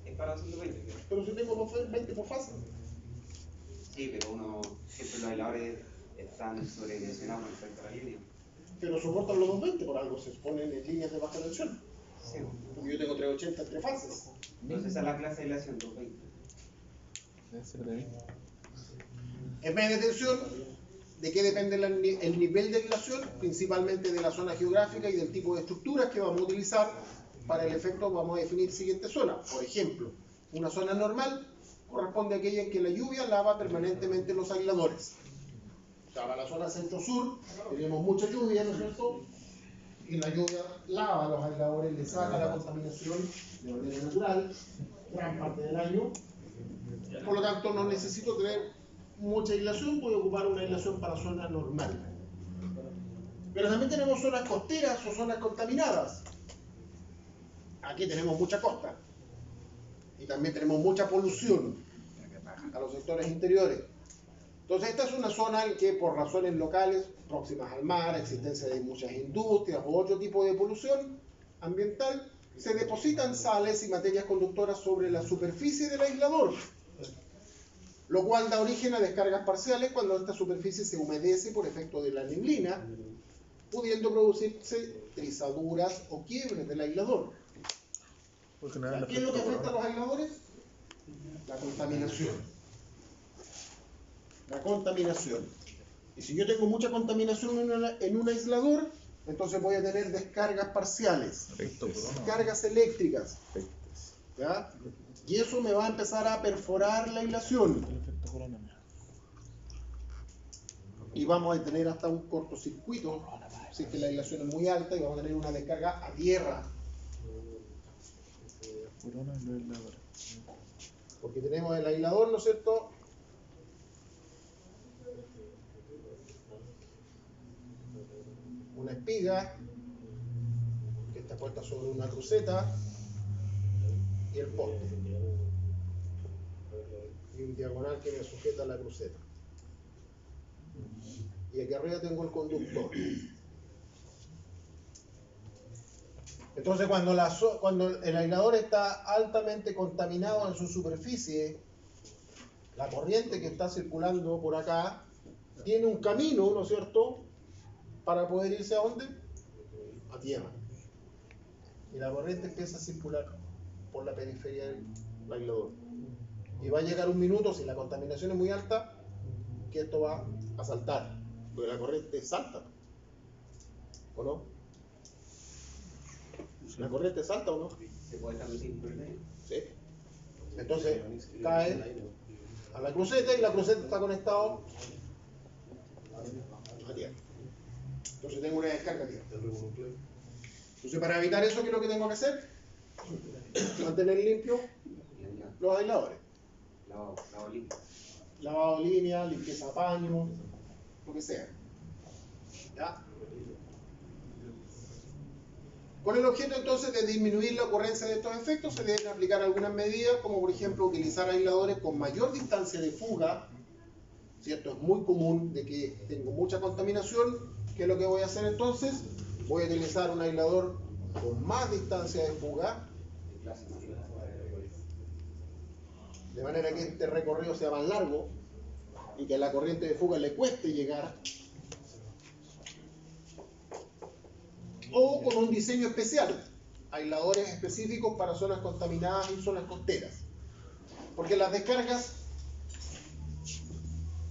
es para 220. Pero si tengo 220 por fase. Sí, pero uno siempre los aisladores están sobredimensionados respecto a la línea. Pero soportan los 220 por algo, se ponen en líneas de baja tensión. Sí. Porque yo tengo 380 entre fases. Entonces esa es la clase de aislación 220. En media tensión, ¿de qué depende el nivel de aislación? Principalmente de la zona geográfica y del tipo de estructuras que vamos a utilizar. Para el efecto vamos a definir siguiente zona. Por ejemplo, una zona normal corresponde a aquella en que la lluvia lava permanentemente los aisladores. O sea, para la zona centro-sur tenemos mucha lluvia, ¿no es cierto? Y la lluvia lava los aisladores, le saca la contaminación de manera natural, gran parte del año. Por lo tanto, no necesito tener mucha aislación, voy a ocupar una aislación para zona normal. Pero también tenemos zonas costeras o zonas contaminadas. Aquí tenemos mucha costa. Y también tenemos mucha polución a los sectores interiores. Entonces esta es una zona en que por razones locales, próximas al mar, existencia de muchas industrias o otro tipo de polución ambiental, se depositan sales y materias conductoras sobre la superficie del aislador, lo cual da origen a descargas parciales cuando esta superficie se humedece por efecto de la neblina, pudiendo producirse trizaduras o quiebres del aislador. ¿Qué es lo que afecta a los aisladores? La contaminación. la contaminación. Y si yo tengo mucha contaminación en un aislador, entonces voy a tener descargas parciales, descargas eléctricas, ¿ya? Y eso me va a empezar a perforar la aislación. Y vamos a tener hasta un cortocircuito, si es que la aislación es muy alta, y vamos a tener una descarga a tierra. Porque tenemos el aislador, ¿no es cierto? Una espiga que está puesta sobre una cruceta y el poste. Y un diagonal que me sujeta a la cruceta. Y aquí arriba tengo el conductor. Entonces cuando el aislador está altamente contaminado en su superficie, la corriente que está circulando por acá tiene un camino, ¿no es cierto?, para poder irse a dónde? A tierra. Y la corriente empieza a circular por la periferia del aislador. Y va a llegar un minuto, si la contaminación es muy alta, que esto va a saltar. Porque la corriente salta. ¿O no? ¿La corriente salta o no? ¿Se puede transmitir por el medio? Sí. Entonces cae a la cruceta y la cruceta está conectada a tierra. Entonces tengo una descarga a tierra. Entonces para evitar eso, ¿qué es lo que tengo que hacer? Mantener limpios los aisladores. Lavado de línea, limpieza de paño, lo que sea. ¿Ya? Con el objeto entonces de disminuir la ocurrencia de estos efectos, se deben aplicar algunas medidas, como por ejemplo utilizar aisladores con mayor distancia de fuga, ¿cierto? Es muy común de que tengo mucha contaminación. ¿Qué es lo que voy a hacer entonces? Voy a utilizar un aislador con más distancia de fuga, de manera que este recorrido sea más largo y que a la corriente de fuga le cueste llegar. O con un diseño especial, aisladores específicos para zonas contaminadas y zonas costeras. Porque las descargas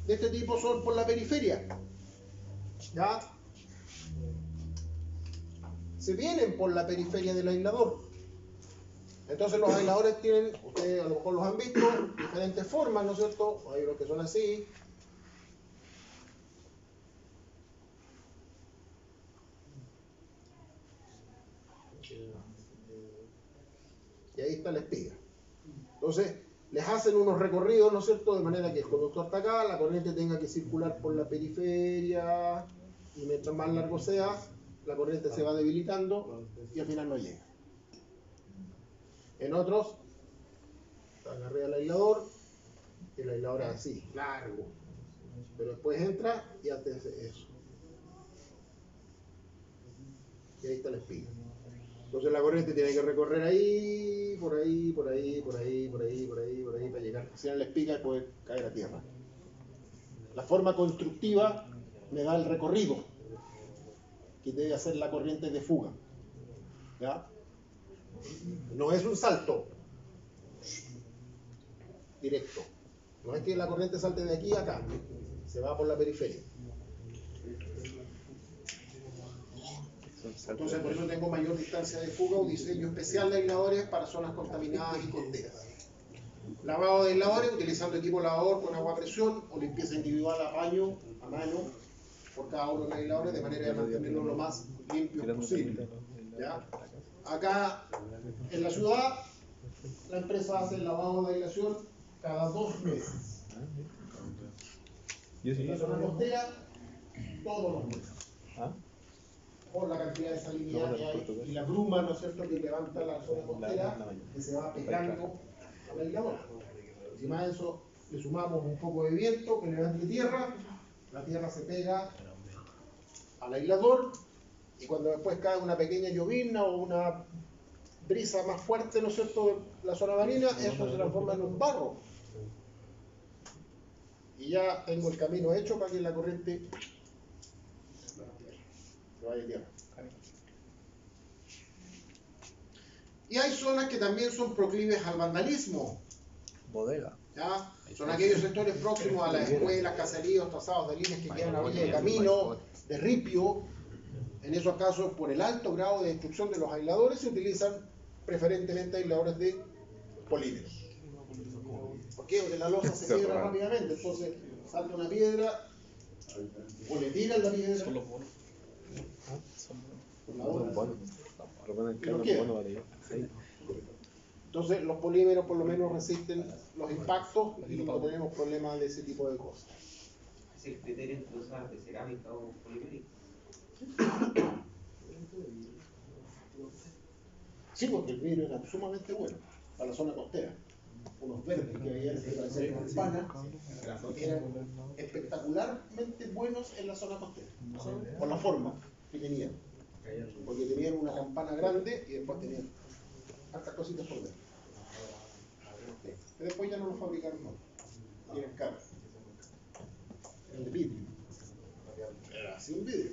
de este tipo son por la periferia. ¿Ya? Se vienen por la periferia del aislador. Entonces los aisladores tienen, ustedes a lo mejor los han visto, diferentes formas, ¿no es cierto? Hay unos que son así. Y ahí está la espiga. Entonces, les hacen unos recorridos, ¿no es cierto? De manera que el conductor está acá, la corriente tenga que circular por la periferia, y mientras más largo sea, la corriente se va debilitando y al final no llega. En otros, agarré al aislador, el aislador es así, largo, pero después entra y hace eso. Y ahí está la espiga. Entonces la corriente tiene que recorrer ahí, por ahí, por ahí, por ahí, por ahí, por ahí, por ahí, para llegar hacia la espiga y poder caer a tierra. La forma constructiva me da el recorrido que debe hacer la corriente de fuga. ¿Ya? No es un salto directo. No es que la corriente salte de aquí a acá. Se va por la periferia. Entonces por eso tengo mayor distancia de fuga o diseño especial de aisladores para zonas contaminadas y costeras. Lavado de aisladores utilizando equipo lavador con agua a presión o limpieza individual a paño, a mano, por cada uno de los aisladores de manera de mantenerlo lo más limpio posible. ¿Ya? Acá en la ciudad la empresa hace el lavado de aislación cada 2 meses. En la zona costera todos los meses. Por la cantidad de salinidad que hay y la bruma, ¿no es cierto?, que levanta la zona costera, que se va pegando al aislador. Encima de eso le sumamos un poco de viento que levante tierra, la tierra se pega al aislador y cuando después cae una pequeña llovizna o una brisa más fuerte, ¿no es cierto?, de la zona marina, eso se transforma en un barro. Y ya tengo el camino hecho para que la corriente vaya a tierra. Y hay zonas que también son proclives al vandalismo. Bodega. ¿Ya? Son aquellos sectores próximos a las escuelas, caseríos, trazados de líneas que quedan a orilla de camino, de ripio. En esos casos, por el alto grado de destrucción de los aisladores, se utilizan preferentemente aisladores de polímeros. ¿Por qué? Porque la losa se quiebra rápidamente, entonces salta una piedra o le tiran la piedra. Son los bonos. La otra. Los bonos. Recuerden que ¿Y lo los qué? bonos varían. Sí. Entonces los polímeros por lo menos resisten los impactos y no tenemos problemas de ese tipo de cosas. ¿Es el criterio entre usar de cerámica o polimérica? Sí, porque el vidrio era sumamente bueno para la zona costera. Unos verdes que había que parecían campanas eran espectacularmente buenos en la zona costera, por la forma que tenían. Porque tenían una campana grande y después tenían hartas cositas por dentro. Pero después ya no lo fabricaron más. Y eran caros. Eran de vidrio. Era así un vidrio.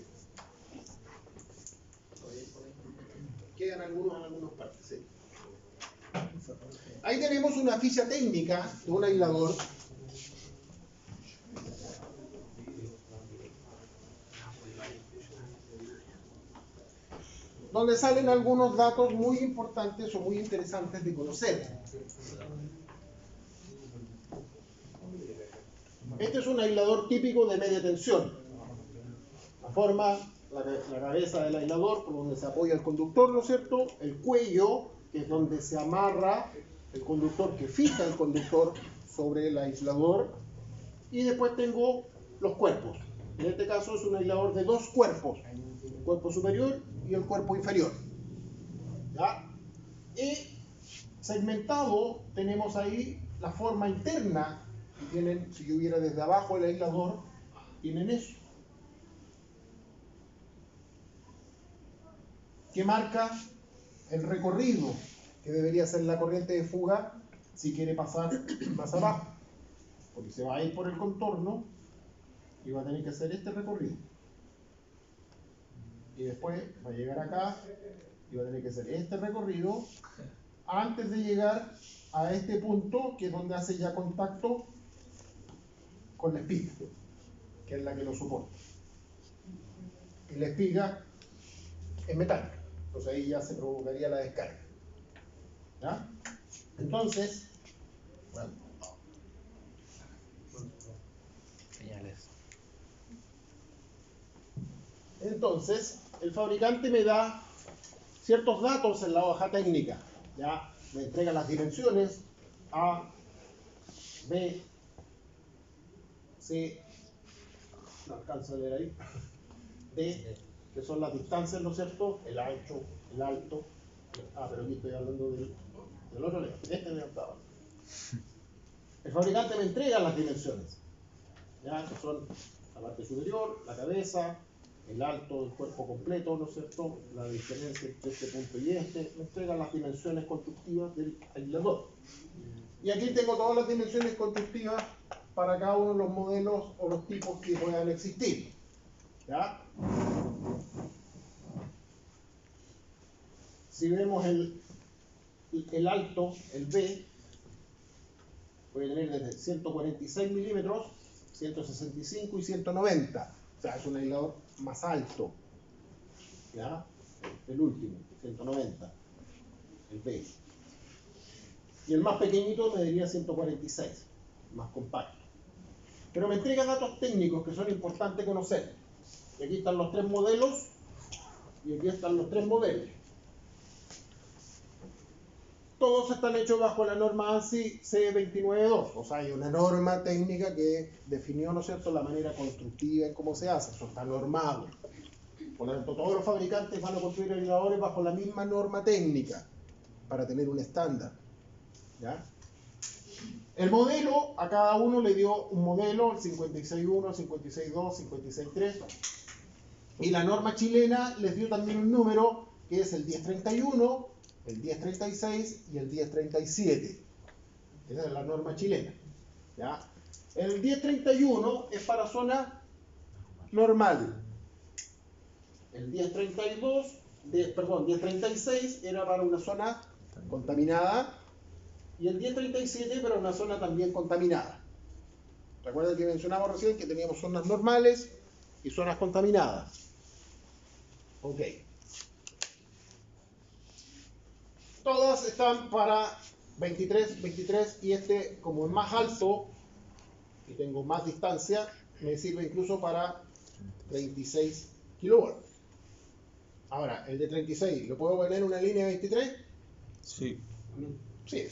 Quedan algunos en algunas partes, sí. Ahí tenemos una ficha técnica de un aislador. Donde salen algunos datos muy importantes o muy interesantes de conocer. Este es un aislador típico de media tensión. La forma, la cabeza del aislador por donde se apoya el conductor, ¿no es cierto? El cuello, que es donde se amarra el conductor, que fija el conductor sobre el aislador. Y después tengo los cuerpos. En este caso es un aislador de dos cuerpos, el cuerpo superior y el cuerpo inferior. ¿Ya? Y segmentado tenemos ahí la forma interna que tienen, si yo viera desde abajo el aislador, tienen eso. Que marca el recorrido que debería ser la corriente de fuga si quiere pasar más abajo. Porque se va a ir por el contorno y va a tener que hacer este recorrido. Y después va a llegar acá y va a tener que hacer este recorrido antes de llegar a este punto, que es donde hace ya contacto con la espiga, que es la que lo soporta. Y la espiga es metálica, entonces ahí ya se provocaría la descarga. ¿Ya? Entonces, bueno, Señales. entonces, el fabricante me da ciertos datos en la hoja técnica. Ya me entrega las dimensiones A, B, C, no alcanzo a leer ahí, D, que son las distancias, ¿no es cierto? El ancho, el alto. Pero aquí estoy hablando del otro lado. Este me estaba. El fabricante me entrega las dimensiones. Ya, que son la parte superior, la cabeza, el alto del cuerpo completo, ¿no es cierto? La diferencia entre este punto y este. Me entrega las dimensiones constructivas del aislador. Y aquí tengo todas las dimensiones constructivas para cada uno de los modelos o los tipos que puedan existir. ¿Ya? Si vemos el alto, el B, puede tener desde 146 milímetros, 165 y 190. O sea, es un aislador más alto. ¿Ya? El último, 190. El B. Y el más pequeñito mediría 146, más compacto. Pero me entrega datos técnicos que son importantes conocer. Y aquí están los tres modelos y aquí están los tres modelos. Todos están hechos bajo la norma ANSI C292. O sea, hay una norma técnica que definió, ¿no es cierto?, la manera constructiva en cómo se hace. Eso está normado. Por lo tanto, todos los fabricantes van a construir aisladores bajo la misma norma técnica para tener un estándar. ¿Ya? El modelo, a cada uno le dio un modelo, el 56.1, el 56.2, 56.3. Y la norma chilena les dio también un número que es el 1031, el 1036 y el 1037. Esa es la norma chilena. ¿Ya? El 1031 es para zona normal. El 1036 era para una zona contaminada. y el 1037, pero en una zona también contaminada. Recuerden que mencionamos recién que teníamos zonas normales y zonas contaminadas. Ok. Todas están para 23, 23 y este, como es más alto y tengo más distancia, me sirve incluso para 36 kilovolts. Ahora, el de 36, ¿lo puedo poner en una línea de 23? Sí. Sí.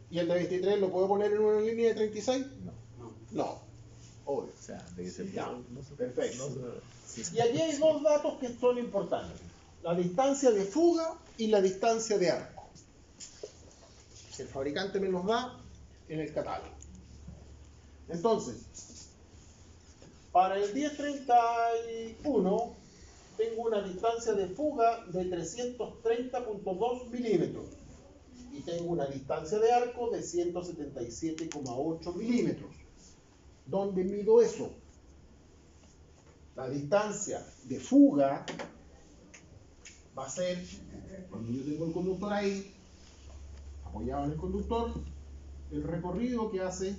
¿Y el de 23 lo puedo poner en una línea de 36? No. No. Obvio. O sea, de que se Ya, no se- perfecto. no se- Y aquí hay dos datos que son importantes. La distancia de fuga y la distancia de arco. El fabricante me los da en el catálogo. Entonces, para el 1031 tengo una distancia de fuga de 330.2 milímetros y tengo una distancia de arco de 177,8 milímetros. ¿Dónde mido eso? La distancia de fuga va a ser, cuando yo tengo el conductor ahí, apoyado en el conductor, el recorrido que hace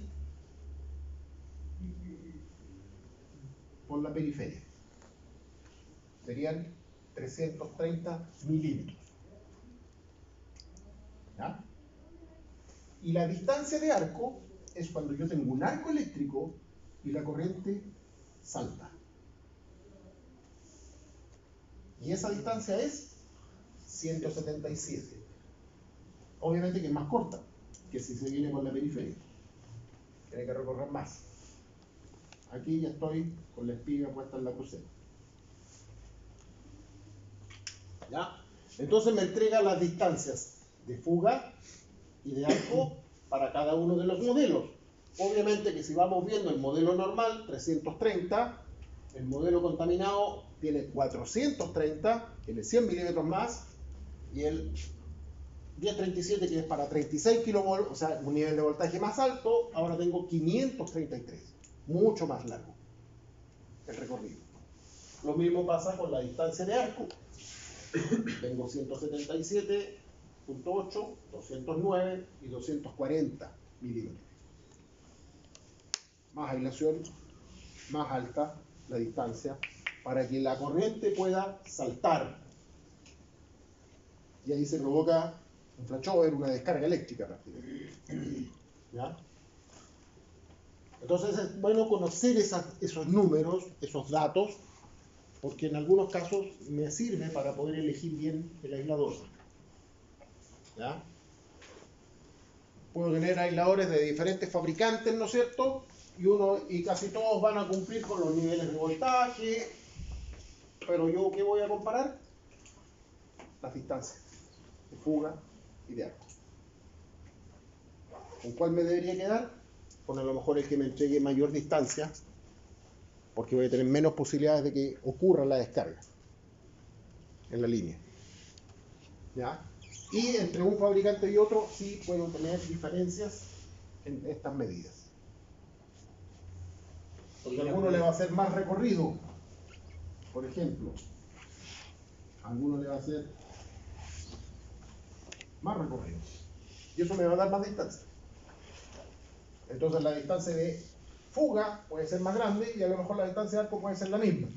por la periferia. Serían 330 milímetros. ¿Ya? Y la distancia de arco es cuando yo tengo un arco eléctrico y la corriente salta. Y esa distancia es 177. Obviamente que es más corta que si se viene por la periferia. Tiene que recorrer más. Aquí ya estoy con la espiga puesta en la cruceta. ¿Ya? Entonces me entrega las distancias de fuga y de arco para cada uno de los modelos. Obviamente que si vamos viendo el modelo normal, 330, el modelo contaminado tiene 430, tiene 100 milímetros más, y el 1037, que es para 36 kilovolts, o sea, un nivel de voltaje más alto, ahora tengo 533, mucho más largo el recorrido. Lo mismo pasa con la distancia de arco. Tengo 177.8, 209 y 240 milímetros. Más aislación, más alta la distancia, para que la corriente pueda saltar. Y ahí se provoca un flashover, una descarga eléctrica prácticamente. ¿Ya? Entonces es bueno conocer esos números, esos datos, porque en algunos casos me sirve para poder elegir bien el aislador. ¿Ya? Puedo tener aisladores de diferentes fabricantes, ¿no es cierto? Y casi todos van a cumplir con los niveles de voltaje, pero yo, ¿qué voy a comparar? Las distancias de fuga y de arco. ¿Con cuál me debería quedar? Con a lo mejor el que me entregue mayor distancia, porque voy a tener menos posibilidades de que ocurra la descarga en la línea. ¿Ya? Y entre un fabricante y otro sí puedo tener diferencias en estas medidas. Porque a alguno le va a hacer más recorrido, por ejemplo. A alguno le va a hacer más recorrido. Y eso me va a dar más distancia. Entonces la distancia de fuga puede ser más grande y a lo mejor la distancia de arco puede ser la misma.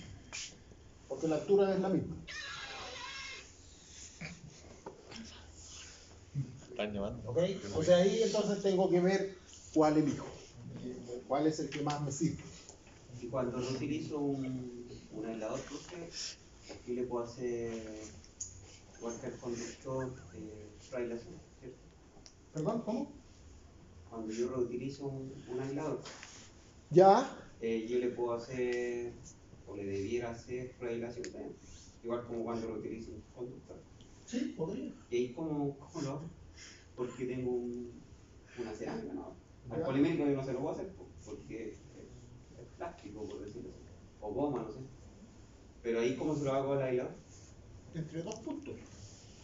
Porque la altura es la misma. Están llevando. ¿Ok? O sea, ahí entonces tengo que ver cuál elijo. ¿Cuál es el que más me sirve? Y cuando no utilizo un aislador cruce, aquí le puedo hacer cualquier conductor trailación, ¿cierto? ¿Perdón? ¿Cómo? Cuando yo reutilizo un aislador, Ya. yo le puedo hacer, o le debiera hacer trailación también, igual como cuando reutilizo un conductor. Sí, podría. Y ahí, ¿cómo lo hago? Porque tengo una cerámica, ¿no? Al Ya. polimérico yo no se lo puedo hacer, porque es plástico, por decirlo así, o goma, no sé. Pero ahí, ¿cómo se lo hago al aislador? Entre dos puntos.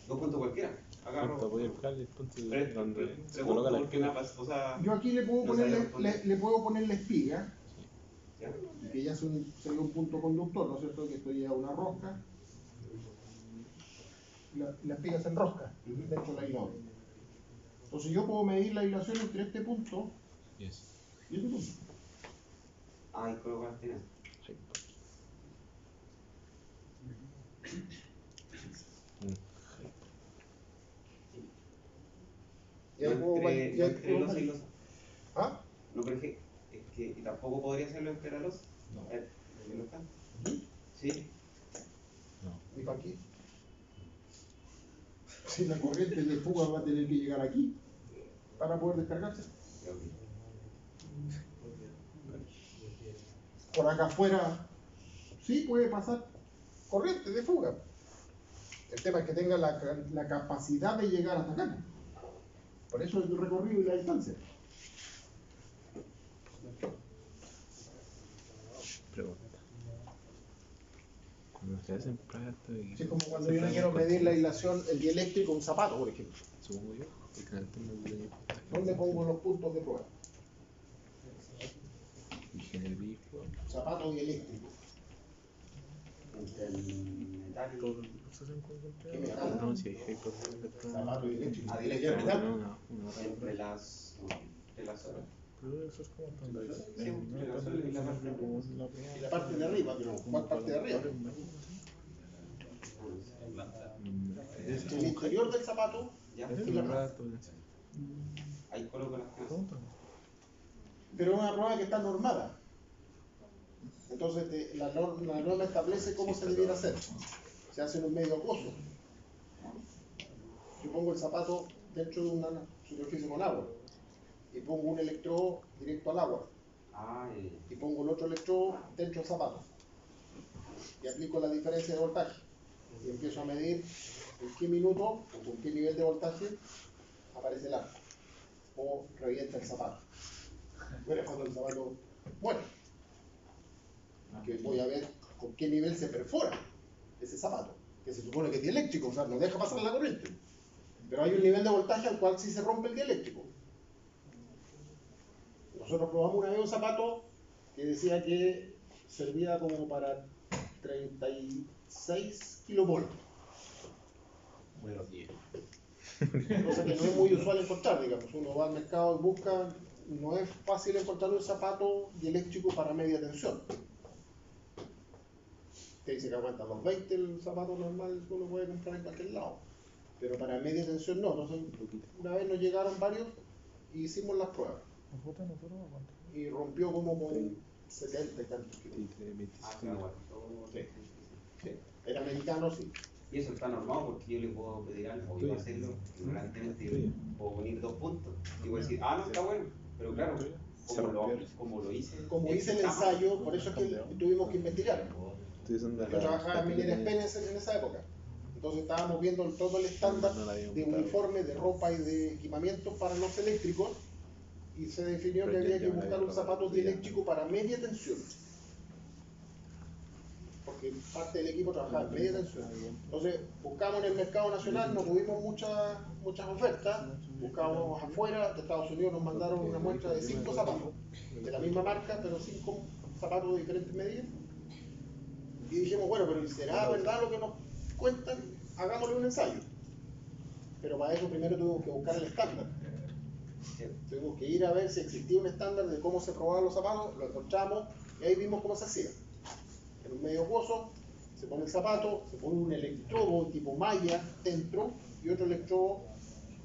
2 puntos cualquiera. Agarro. Punto, voy al cable, punto Pero donde se pregunto coloca la porque me ha pasado, o sea, Yo aquí le puedo no poner, sabía responder. le puedo poner la espiga, ¿ya? que ya sería un punto conductor, ¿no es cierto? Que esto lleva una rosca. La espiga se enrosca dentro del aislador. Entonces yo puedo medir la aislación entre este punto y este punto. Ah, y colocar al final. Y ahí puedo entre los y los. ¿Ah? No, pero es que y tampoco podría hacerlo entre la los. No. ¿El local? Sí. ¿Y para qué? Si la corriente de fuga va a tener que llegar aquí para poder descargarse. Por acá afuera sí puede pasar corriente de fuga. El tema es que tenga la capacidad de llegar hasta acá. Por eso el recorrido y la distancia. Pregunta. Cuando se hacen prácticas y... Es como cuando yo le quiero medir la aislación, el dieléctrico de un zapato, por ejemplo. Supongo yo, porque antes no tenía... ¿Dónde pongo los puntos de prueba? Ingeniería. Zapato dieléctrico. Entre el metal Todo y. el proceso en conjunto. ¿Qué metal? No, si hay por Zapato dieléctrico. Ah, ¿Y dieléctrico. metal? Entre las. No, entre las horas. Pero eso es como Sí, entre las horas y la parte de Y la parte de arriba, pero ¿cuál parte de arriba? El interior del zapato Ya. y la planta. Ahí coloco las cosas. Pero es una prueba que está normada. Entonces la norma establece cómo se debiera hacer. Se hace en un medio acuoso. Yo pongo el zapato dentro de una superficie con agua y pongo un electrodo directo al agua y pongo el otro electrodo dentro del zapato y aplico la diferencia de voltaje y empiezo a medir en qué minuto o con qué nivel de voltaje aparece el arco o revienta el zapato. Bueno, cuando el zapato muere, que voy a ver con qué nivel se perfora ese zapato, que se supone que es dieléctrico, o sea, no deja pasar la corriente. Pero hay un nivel de voltaje al cual sí se rompe el dieléctrico. Nosotros probamos una vez un zapato que decía que servía como para 36 kilovolts. Bueno, 10. Cosa que no es muy usual encontrar, digamos. Uno va al mercado y busca, no es fácil encontrar un zapato dieléctrico para media tensión. Te dice que aguanta los 20 el zapato normal que uno puede comprar en cualquier lado. Pero para media tensión no. Entonces, una vez nos llegaron varios y hicimos las pruebas. Y rompió como con 70 y tantos kilos. Sí. Era americano, sí. Y eso está normado porque yo le puedo pedir algo, o iba a hacerlo, ignorantemente yo puedo poner 2 puntos. Y voy a decir, no, está bueno. Pero claro, como lo hice. Como hice el ensayo, por eso es que tuvimos que investigar. Yo trabajaba en Mineras Penes en esa época. Entonces estábamos viendo todo el estándar de uniforme, de ropa y de equipamiento para los eléctricos y se definió que había que buscar un zapato dieléctrico para media tensión. Porque parte del equipo trabajaba en media tensión. Entonces buscamos en el mercado nacional, no tuvimos muchas ofertas, buscamos afuera, de Estados Unidos nos mandaron una muestra de 5 zapatos, de la misma marca, pero 5 zapatos de diferentes medidas. Y dijimos, bueno, pero ¿será verdad lo que nos cuentan? Hagámosle un ensayo. Pero para eso primero tuvimos que buscar el estándar. Tuvimos que ir a ver si existía un estándar de cómo se probaban los zapatos, lo encontramos y ahí vimos cómo se hacía. En un medio acuoso se pone el zapato, se pone un electrodo tipo malla dentro y otro electrodo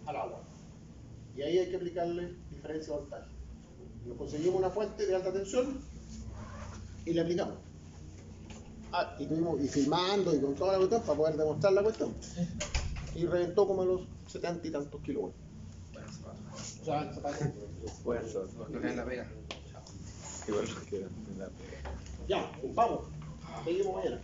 al agua. Y ahí hay que aplicarle diferencia de voltaje. Nos conseguimos una fuente de alta tensión y le aplicamos. Y filmando y con toda la cuestión para poder demostrar la cuestión. Y reventó como a los 70 y tantos kilovolts. O sea, el zapato. Bueno, No queda en la pega. igual que en la pega. Ya, vamos. Seguimos mañana.